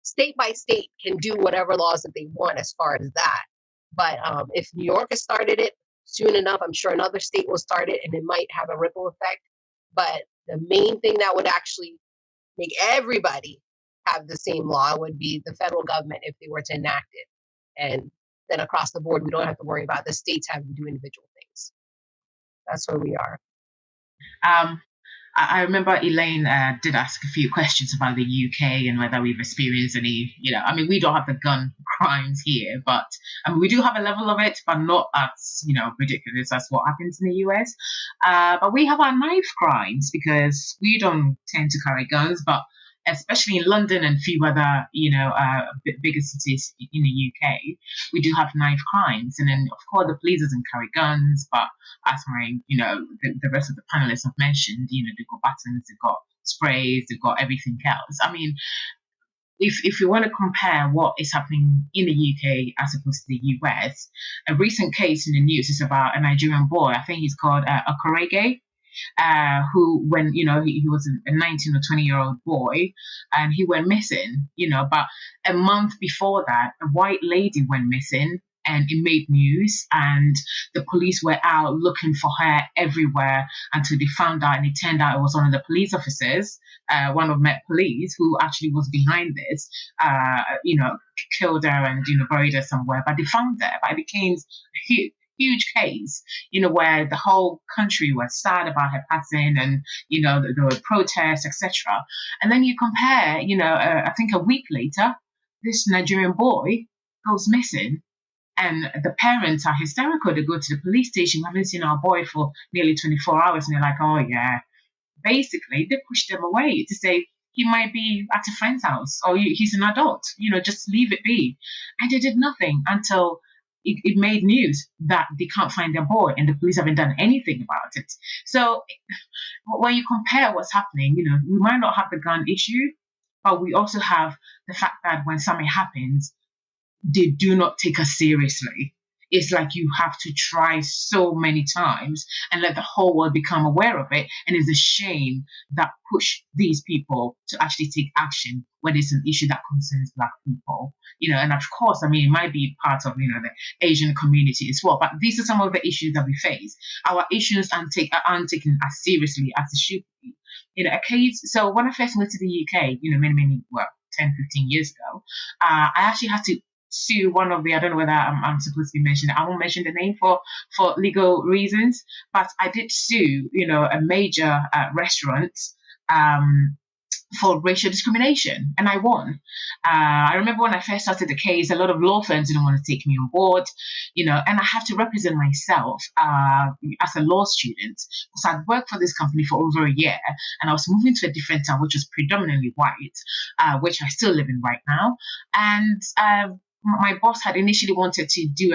state by state can do whatever laws that they want as far as that. But if New York has started it, soon enough, I'm sure another state will start it, and it might have a ripple effect. But the main thing that would actually make everybody have the same law would be the federal government if they were to enact it. And then across the board, we don't have to worry about the states having to do individual things. That's where we are. I remember Elaine did ask a few questions about the UK and whether we've experienced any, we don't have the gun crimes here, but we do have a level of it, but not as, ridiculous as what happens in the US. But we have our knife crimes because we don't tend to carry guns, but especially in London and few other, bigger cities in the UK, we do have knife crimes. And then, of course, the police doesn't carry guns, but as the rest of the panelists have mentioned, they've got batons, they've got sprays, they've got everything else. I mean, if you want to compare what is happening in the UK as opposed to the US, a recent case in the news is about a Nigerian boy. I think he's called Okorege. Who, when he was a 19 or 20-year-old boy, and he went missing. But a month before that, a white lady went missing, and it made news. And the police were out looking for her everywhere until they found out, and it turned out it was one of the police officers, one of Met Police, who actually was behind this. Killed her and buried her somewhere. But they found her. But it became huge case, where the whole country was sad about her passing, and there were protests, etc. And then you compare, I think a week later, this Nigerian boy goes missing, and the parents are hysterical. They go to the police station. We haven't seen our boy for nearly 24 hours, and they're like, oh yeah. Basically, they push them away to say he might be at a friend's house, or he's an adult, just leave it be. And they did nothing until it made news that they can't find their boy, and the police haven't done anything about it. So when you compare what's happening, we might not have the gun issue, but we also have the fact that when something happens, they do not take us seriously. It's like you have to try so many times and let the whole world become aware of it. And it's a shame that push these people to actually take action when it's an issue that concerns Black people. And of course, it might be part of, the Asian community as well. But these are some of the issues that we face. Our issues aren't taken as seriously as they should be. A case. So when I first moved to the UK, many, 10, 15 years ago, I actually had to sue one of the, I don't know whether I'm supposed to be mentioning, I won't mention the name for legal reasons, but I did sue, a major restaurant for racial discrimination, and I won. I remember when I first started the case, a lot of law firms didn't want to take me on board, and I have to represent myself as a law student, because I'd worked for this company for over a year, and I was moving to a different town, which was predominantly white, which I still live in right now, and my boss had initially wanted to do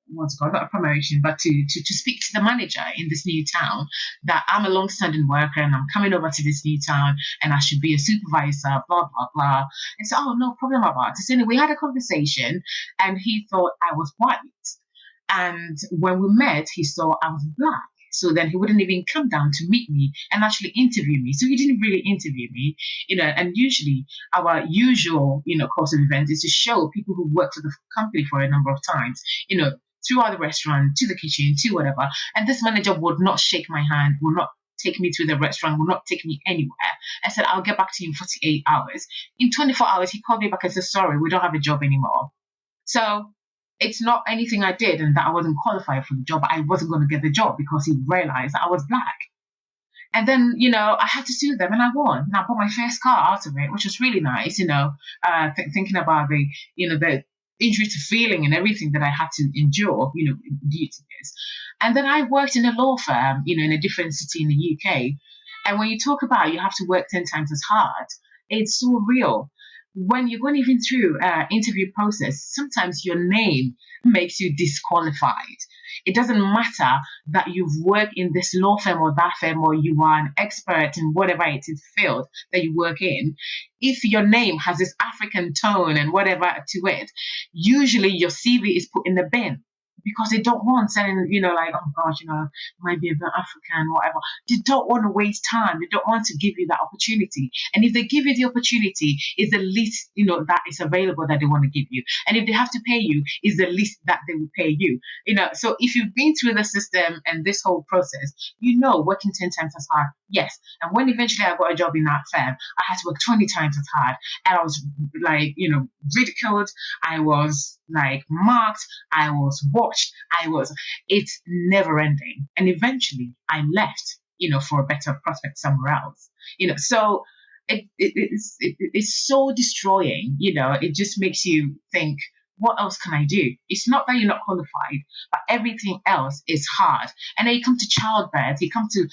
what's called, not a promotion, but to speak to the manager in this new town, that I'm a long-standing worker and I'm coming over to this new town and I should be a supervisor, blah, blah, blah. And so, oh, no problem about it. So anyway, we had a conversation and he thought I was white. And when we met, he saw I was Black. So then he wouldn't even come down to meet me and actually interview me. So he didn't really interview me, and usually our usual, course of events is to show people who work for the company for a number of times, throughout the restaurant, to the kitchen, to whatever. And this manager would not shake my hand, would not take me to the restaurant, would not take me anywhere. I said, I'll get back to you in 48 hours. In 24 hours, he called me back and said, sorry, we don't have a job anymore. So it's not anything I did and that I wasn't qualified for the job, but I wasn't going to get the job because he realized that I was Black. And then, I had to sue them and I won. And I bought my first car out of it, which was really nice, thinking about the injury to feeling and everything that I had to endure, due to this. And then I worked in a law firm, in a different city in the UK. And when you talk about you have to work 10 times as hard, it's so real. When you're going even through interview process, sometimes your name makes you disqualified. It doesn't matter that you've worked in this law firm or that firm, or you are an expert in whatever it is field that you work in. If your name has this African tone and whatever to it, usually your CV is put in the bin because they don't want saying, like, oh gosh, might be a bit African, whatever. They don't want to waste time. They don't want to give you that opportunity. And if they give you the opportunity, it's the least, that is available that they want to give you. And if they have to pay you, it's the least that they will pay you. So if you've been through the system and this whole process, working 10 times as hard, yes. And when eventually I got a job in that firm, I had to work 20 times as hard. And I was like, ridiculed. I was like marked. I was watched. It's never ending. And eventually I left, for a better prospect somewhere else. So it's so destroying. It just makes you think, what else can I do? It's not that you're not qualified, but everything else is hard. And then you come to childbirth, you come to,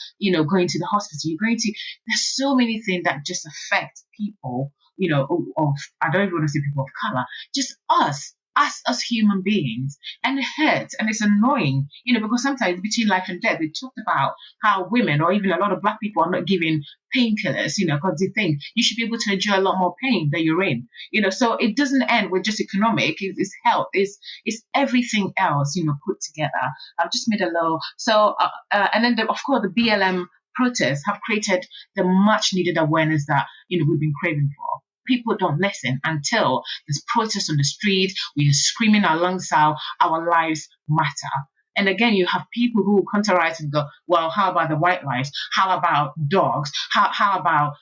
going to the hospital, there's so many things that just affect people, of, I don't even want to say people of color, just us as human beings. And it hurts and it's annoying, because sometimes between life and death, they talked about how women or even a lot of black people are not given painkillers, because they think you should be able to endure a lot more pain that you're in. So it doesn't end with just economic. It's health. It's everything else. Put together. I've just made a low. So and then of course the BLM protests have created the much needed awareness that we've been craving for. People don't listen until there's protests on the street. We're screaming our lungs out. Our lives matter. And again, you have people who counterize and go, well, how about the white lives? How about dogs? How about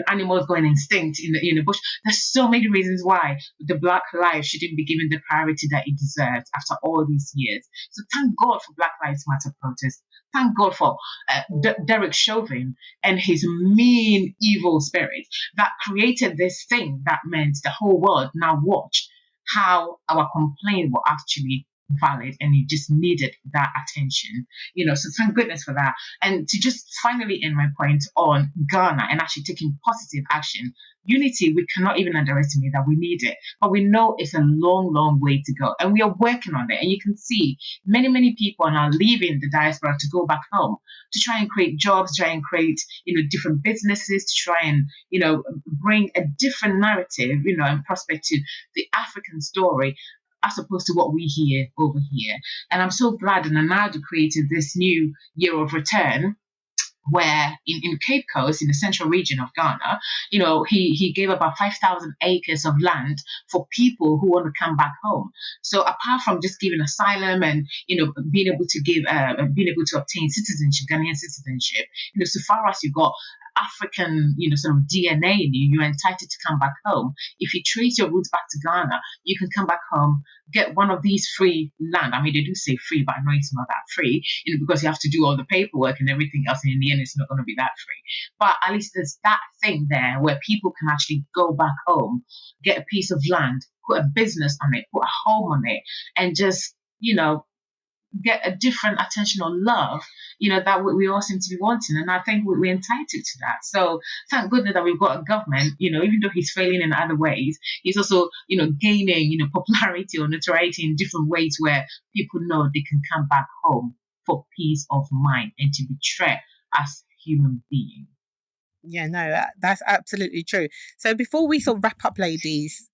animals going extinct in the bush? There's so many reasons why the black life shouldn't be given the priority that it deserves after all these years. So thank God for Black Lives Matter protests. Thank God for Derek Chauvin and his mean, evil spirit that created this thing that meant the whole world now watch how our complaint will actually valid and it just needed that attention. So thank goodness for that. And to just finally end my point on Ghana and actually taking positive action, unity, we cannot even underestimate that we need it, but we know it's a long way to go and we are working on it. And you can see many people are now leaving the diaspora to go back home to try and create jobs, try and create different businesses, to try and bring a different narrative and prospect to the African story as opposed to what we hear over here. And I'm so glad that Nana created this new year of return where in Cape Coast, in the central region of Ghana, he gave about 5,000 acres of land for people who want to come back home. So apart from just giving asylum and, being able to obtain citizenship, Ghanaian citizenship, so far as you got African, sort of DNA in you, you're entitled to come back home. If you trace your roots back to Ghana, you can come back home, get one of these free land. I mean, they do say free, but I know it's not that free, because you have to do all the paperwork and everything else, and in the end, it's not going to be that free. But at least there's that thing there where people can actually go back home, get a piece of land, put a business on it, put a home on it, and just, get a different attention or love, that we all seem to be wanting. And I think we're entitled to that. So thank goodness that we've got a government, even though he's failing in other ways, he's also, gaining, popularity or notoriety in different ways where people know they can come back home for peace of mind and to be treated as human beings. Yeah, no, that's absolutely true. So before we sort of wrap up, ladies,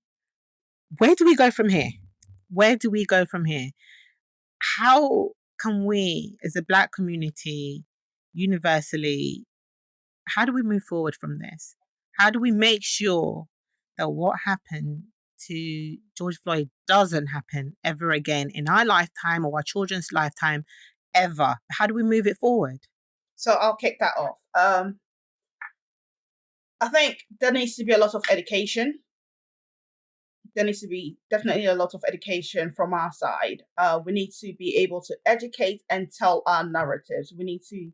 where do we go from here? Where do we go from here? How can we, as a Black community, universally, how do we move forward from this? How do we make sure that what happened to George Floyd doesn't happen ever again in our lifetime or our children's lifetime ever? How do we move it forward? So I'll kick that off. I think there needs to be a lot of education. There needs to be definitely a lot of education from our side. We need to be able to educate and tell our narratives. We need to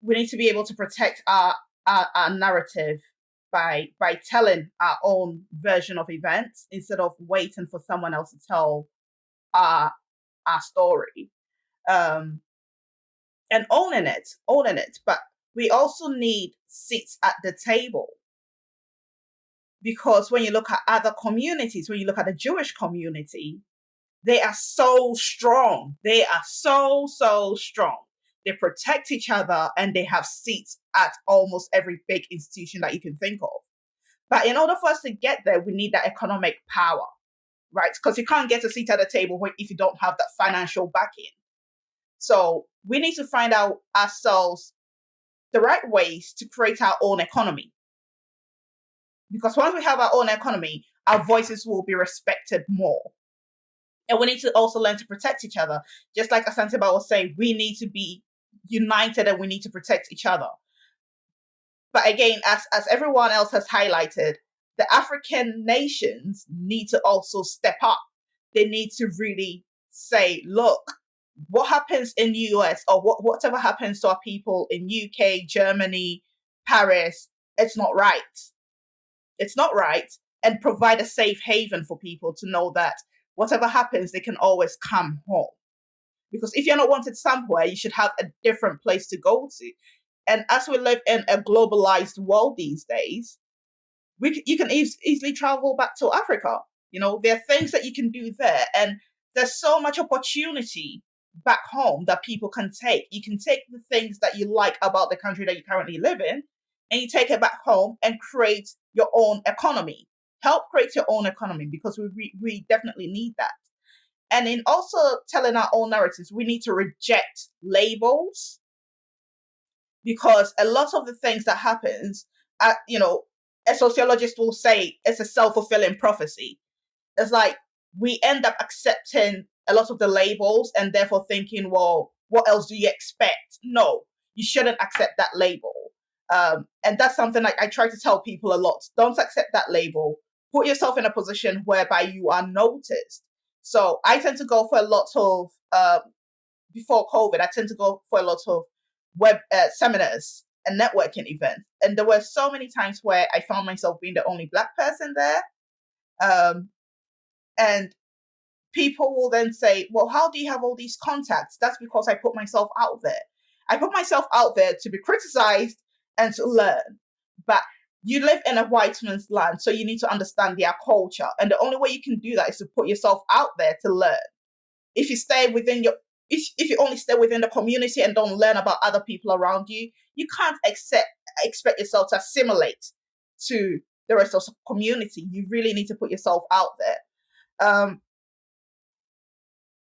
we need to be able to protect our narrative by telling our own version of events instead of waiting for someone else to tell our story. And owning it. But we also need seats at the table, because when you look at other communities, when you look at the Jewish community, they are so strong. They are so strong. They protect each other and they have seats at almost every big institution that you can think of. But in order for us to get there, we need that economic power, right? Because you can't get a seat at the table if you don't have that financial backing. So we need to find out ourselves the right ways to create our own economy. Because once we have our own economy, our voices will be respected more. And we need to also learn to protect each other. Just like Asantseba was saying, we need to be united and we need to protect each other. But again, as everyone else has highlighted, the African nations need to also step up. They need to really say, look, what happens in the US or whatever happens to our people in UK, Germany, Paris, it's not right. It's not right. And provide a safe haven for people to know that whatever happens, they can always come home. Because if you're not wanted somewhere, you should have a different place to go to. And as we live in a globalized world these days, you can easily travel back to Africa. You know, there are things that you can do there. And there's so much opportunity back home that people can take. You can take the things that you like about the country that you currently live in, and you take it back home and create your own economy. Help create your own economy, because we definitely need that. And in also telling our own narratives, we need to reject labels, because a lot of the things that happens, a sociologist will say it's a self-fulfilling prophecy. It's like we end up accepting a lot of the labels and therefore thinking, well, what else do you expect? No, you shouldn't accept that label. And that's something like I try to tell people a lot. Don't accept that label. Put yourself in a position whereby you are noticed. So I tend to go for a lot of, before COVID, I tend to go for a lot of web seminars and networking events. And there were so many times where I found myself being the only Black person there. And people will then say, well, how do you have all these contacts? That's because I put myself out there. I put myself out there to be criticized and to learn. But you live in a white man's land, so you need to understand their culture. And the only way you can do that is to put yourself out there to learn. If you stay within if you only stay within the community and don't learn about other people around you, you can't expect yourself to assimilate to the rest of the community. You really need to put yourself out there.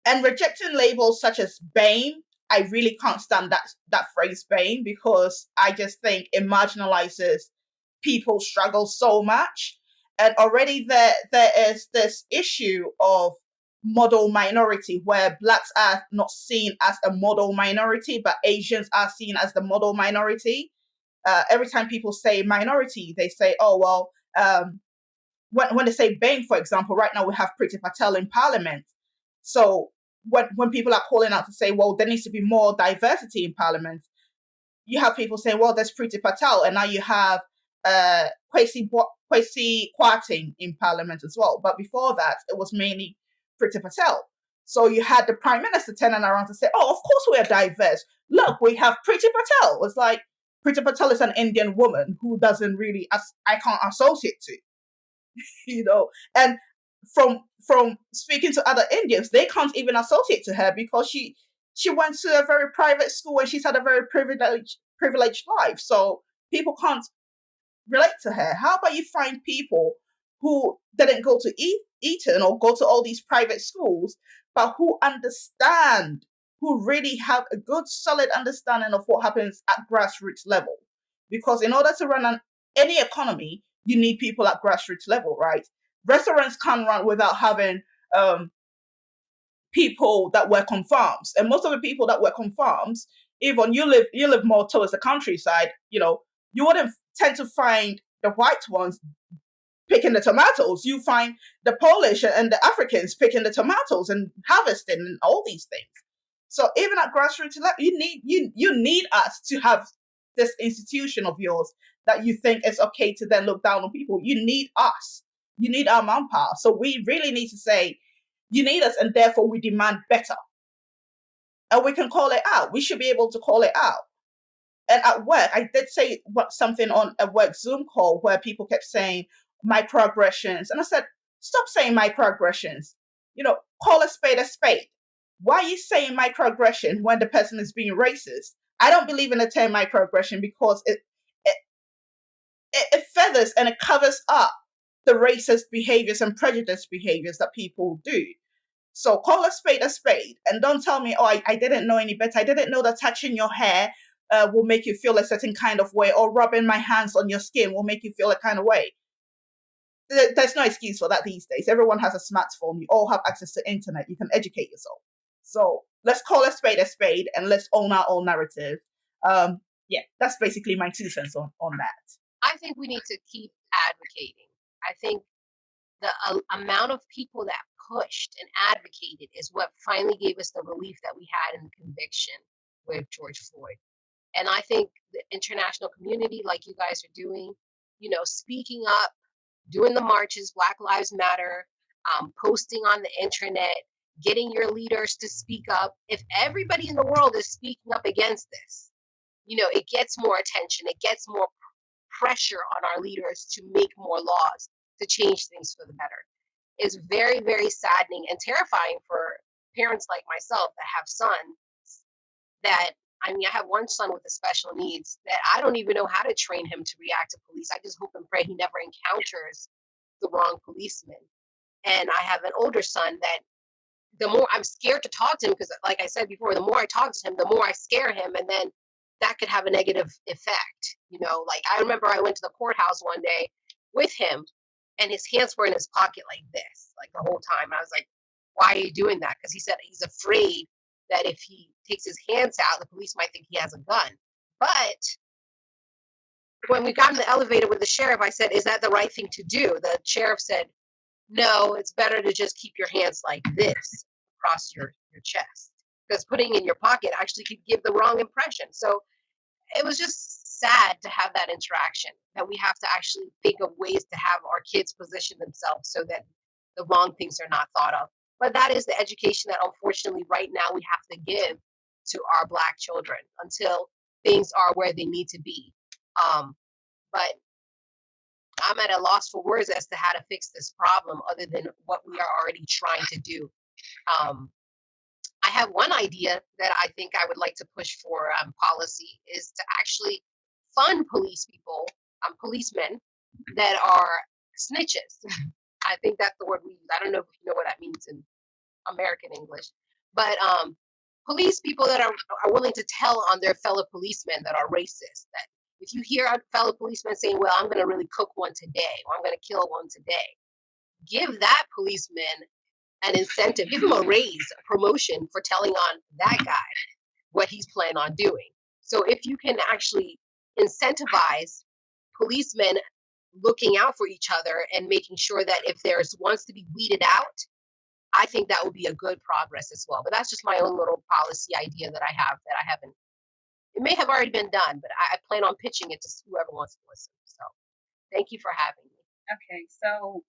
And rejecting labels such as BAME, I really can't stand that phrase BAME, because I just think it marginalizes people's struggle so much. And already there is this issue of model minority, where Blacks are not seen as a model minority, but Asians are seen as the model minority. Every time people say minority, they say, oh, well, when they say BAME, for example, right now we have Priti Patel in Parliament. So when people are calling out to say, well, there needs to be more diversity in Parliament, you have people saying, well, there's Priti Patel, and now you have Kwesi Kwarteng in Parliament as well. But before that, it was mainly Priti Patel. So you had the Prime Minister turning around to say, oh, of course we are diverse. Look, we have Priti Patel. It's like, Priti Patel is an Indian woman who doesn't really, I can't associate to, and from speaking to other Indians, they can't even associate to her because she went to a very private school and she's had a very privileged life. So people can't relate to her. How about you find people who didn't go to Eton or go to all these private schools, but who understand, who really have a good, solid understanding of what happens at grassroots level? Because in order to run any economy, you need people at grassroots level, right? Restaurants can't run without having people that work on farms. And most of the people that work on farms, even you live more towards the countryside, you wouldn't tend to find the white ones picking the tomatoes. You find the Polish and the Africans picking the tomatoes and harvesting and all these things. So even at grassroots level, you need us to have this institution of yours that you think it's okay to then look down on people. You need us. You need our manpower. So we really need to say, you need us, and therefore we demand better. And we can call it out. We should be able to call it out. And at work, I did say something on a work Zoom call where people kept saying microaggressions. And I said, stop saying microaggressions. Call a spade a spade. Why are you saying microaggression when the person is being racist? I don't believe in the term microaggression because it feathers and it covers up the racist behaviors and prejudiced behaviors that people do. So call a spade, and don't tell me, oh, I didn't know any better. I didn't know that touching your hair will make you feel a certain kind of way, or rubbing my hands on your skin will make you feel a kind of way. There's no excuse for that these days. Everyone has a smartphone. You all have access to internet. You can educate yourself. So let's call a spade, and let's own our own narrative. Yeah, that's basically my 2 cents on that. I think we need to keep advocating. I think the amount of people that pushed and advocated is what finally gave us the relief that we had in the conviction with George Floyd. And I think the international community, like you guys are doing, speaking up, doing the marches, Black Lives Matter, posting on the internet, getting your leaders to speak up. If everybody in the world is speaking up against this, it gets more attention. It gets more pressure on our leaders to make more laws, to change things for the better. It's very, very saddening and terrifying for parents like myself that have sons that, I have one son with the special needs that I don't even know how to train him to react to police. I just hope and pray he never encounters the wrong policeman. And I have an older son that the more I'm scared to talk to him, because like I said before, the more I talk to him, the more I scare him. And then that could have a negative effect. Like I remember I went to the courthouse one day with him and his hands were in his pocket like this, like the whole time. I was like, why are you doing that? Because he said he's afraid that if he takes his hands out, the police might think he has a gun. But when we got in the elevator with the sheriff, I said, is that the right thing to do? The sheriff said, no, it's better to just keep your hands like this across your chest, because putting in your pocket actually could give the wrong impression. So it was just sad to have that interaction, that we have to actually think of ways to have our kids position themselves so that the wrong things are not thought of. But that is the education that unfortunately right now we have to give to our Black children until things are where they need to be. But I'm at a loss for words as to how to fix this problem other than what we are already trying to do. I have one idea that I think I would like to push for policy is to actually fund policemen that are snitches. I think that's the word we use. I don't know if you know what that means in American English, but police people that are willing to tell on their fellow policemen that are racist. That if you hear a fellow policeman saying, well, I'm going to really cook one today, or I'm going to kill one today, give that policeman an incentive, give him a raise, a promotion for telling on that guy what he's planning on doing. So if you can actually incentivize policemen looking out for each other and making sure that if there's wants to be weeded out, I think that would be a good progress as well. But that's just my own little policy idea that I have that I haven't. It may have already been done, but I plan on pitching it to whoever wants to listen. So thank you for having me. Okay, so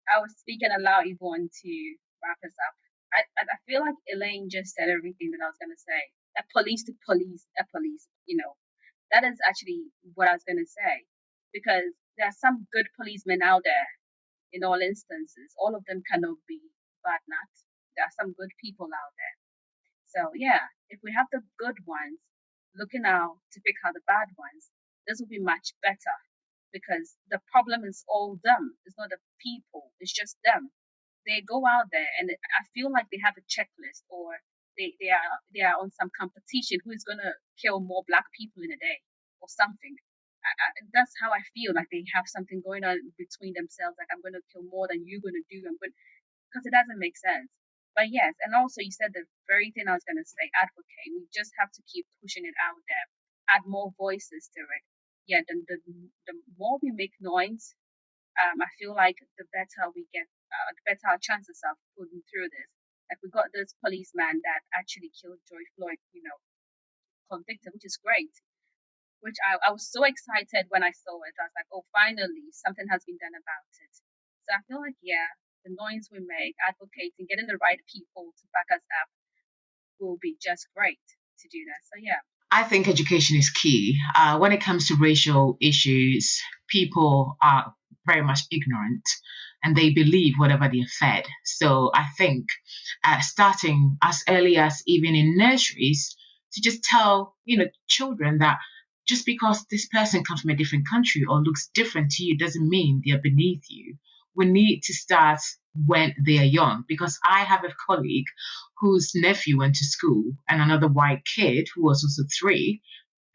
I was speaking aloud, Yvonne, to wrap us up. I feel like Elaine just said everything that I was going to say. A police to police, a police, that is actually what I was going to say. Because there are some good policemen out there in all instances. All of them cannot be bad nuts. There are some good people out there. So, yeah, if we have the good ones looking out to pick out the bad ones, this will be much better. Because the problem is all them. It's not the people. It's just them. They go out there, and I feel like they have a checklist, or they are on some competition who is gonna kill more Black people in a day, or something. That's how I feel. Like they have something going on between themselves. Like I'm gonna kill more than you're gonna do. Because it doesn't make sense. But yes, and also you said the very thing I was gonna say. Advocate. We just have to keep pushing it out there. Add more voices to it. Yeah, the more we make noise, I feel like the better we get, the better our chances of putting through this. Like we got this policeman that actually killed George Floyd, convicted, which is great. which I was so excited when I saw it. I was like, oh, finally, something has been done about it. So I feel like, yeah, the noise we make, advocating, getting the right people to back us up will be just great to do that. So, yeah. I think education is key. When it comes to racial issues, people are very much ignorant and they believe whatever they're fed. So I think starting as early as even in nurseries to just tell, children that just because this person comes from a different country or looks different to you doesn't mean they're beneath you. We need to start when they are young, because I have a colleague whose nephew went to school and another white kid who was also 3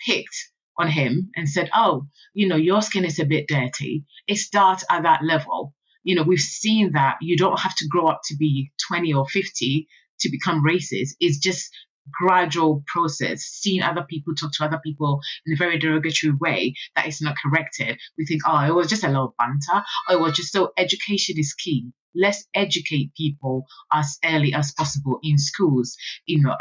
picked on him and said, oh, your skin is a bit dirty. It starts at that level. We've seen that you don't have to grow up to be 20 or 50 to become racist. It's just gradual process. Seeing other people talk to other people in a very derogatory way that is not corrected, we think, oh, it was just a little banter, or it was just. So education is key. Let's educate people as early as possible in schools,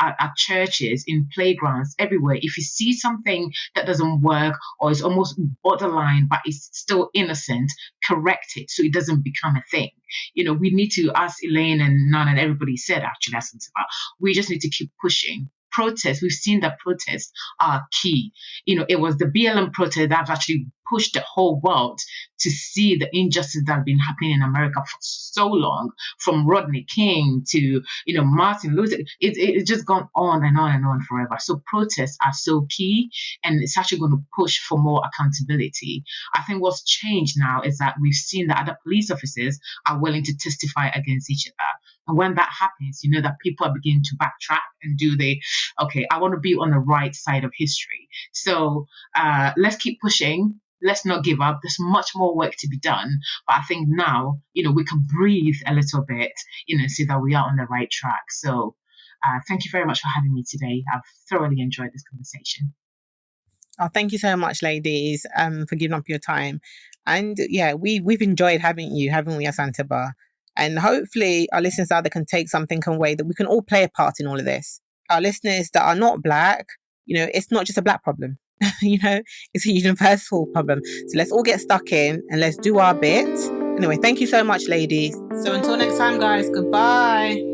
at churches, in playgrounds, everywhere. If you see something that doesn't work or is almost borderline but is still innocent, correct it so it doesn't become a thing. We need to, as Elaine and Nan and everybody said, actually, we just need to keep pushing. Protests, we've seen that protests are key. It was the BLM protest that actually pushed the whole world to see the injustice that have been happening in America for so long, from Rodney King to, Martin Luther. It's just gone on and on and on forever. So protests are so key, and it's actually going to push for more accountability. I think what's changed now is that we've seen that other police officers are willing to testify against each other. And when that happens, that people are beginning to backtrack and okay, I want to be on the right side of history. So let's keep pushing. Let's not give up. There's much more work to be done. But I think now, we can breathe a little bit, so that we are on the right track. So thank you very much for having me today. I've thoroughly enjoyed this conversation. Oh, thank you so much, ladies, for giving up your time. And yeah, we've enjoyed having you, haven't we, Asantseba? And hopefully our listeners out there can take something away that we can all play a part in all of this. Our listeners that are not Black, it's not just a Black problem. It's a universal problem. So let's all get stuck in and let's do our bit. Anyway, thank you so much, ladies. So until next time, guys, goodbye.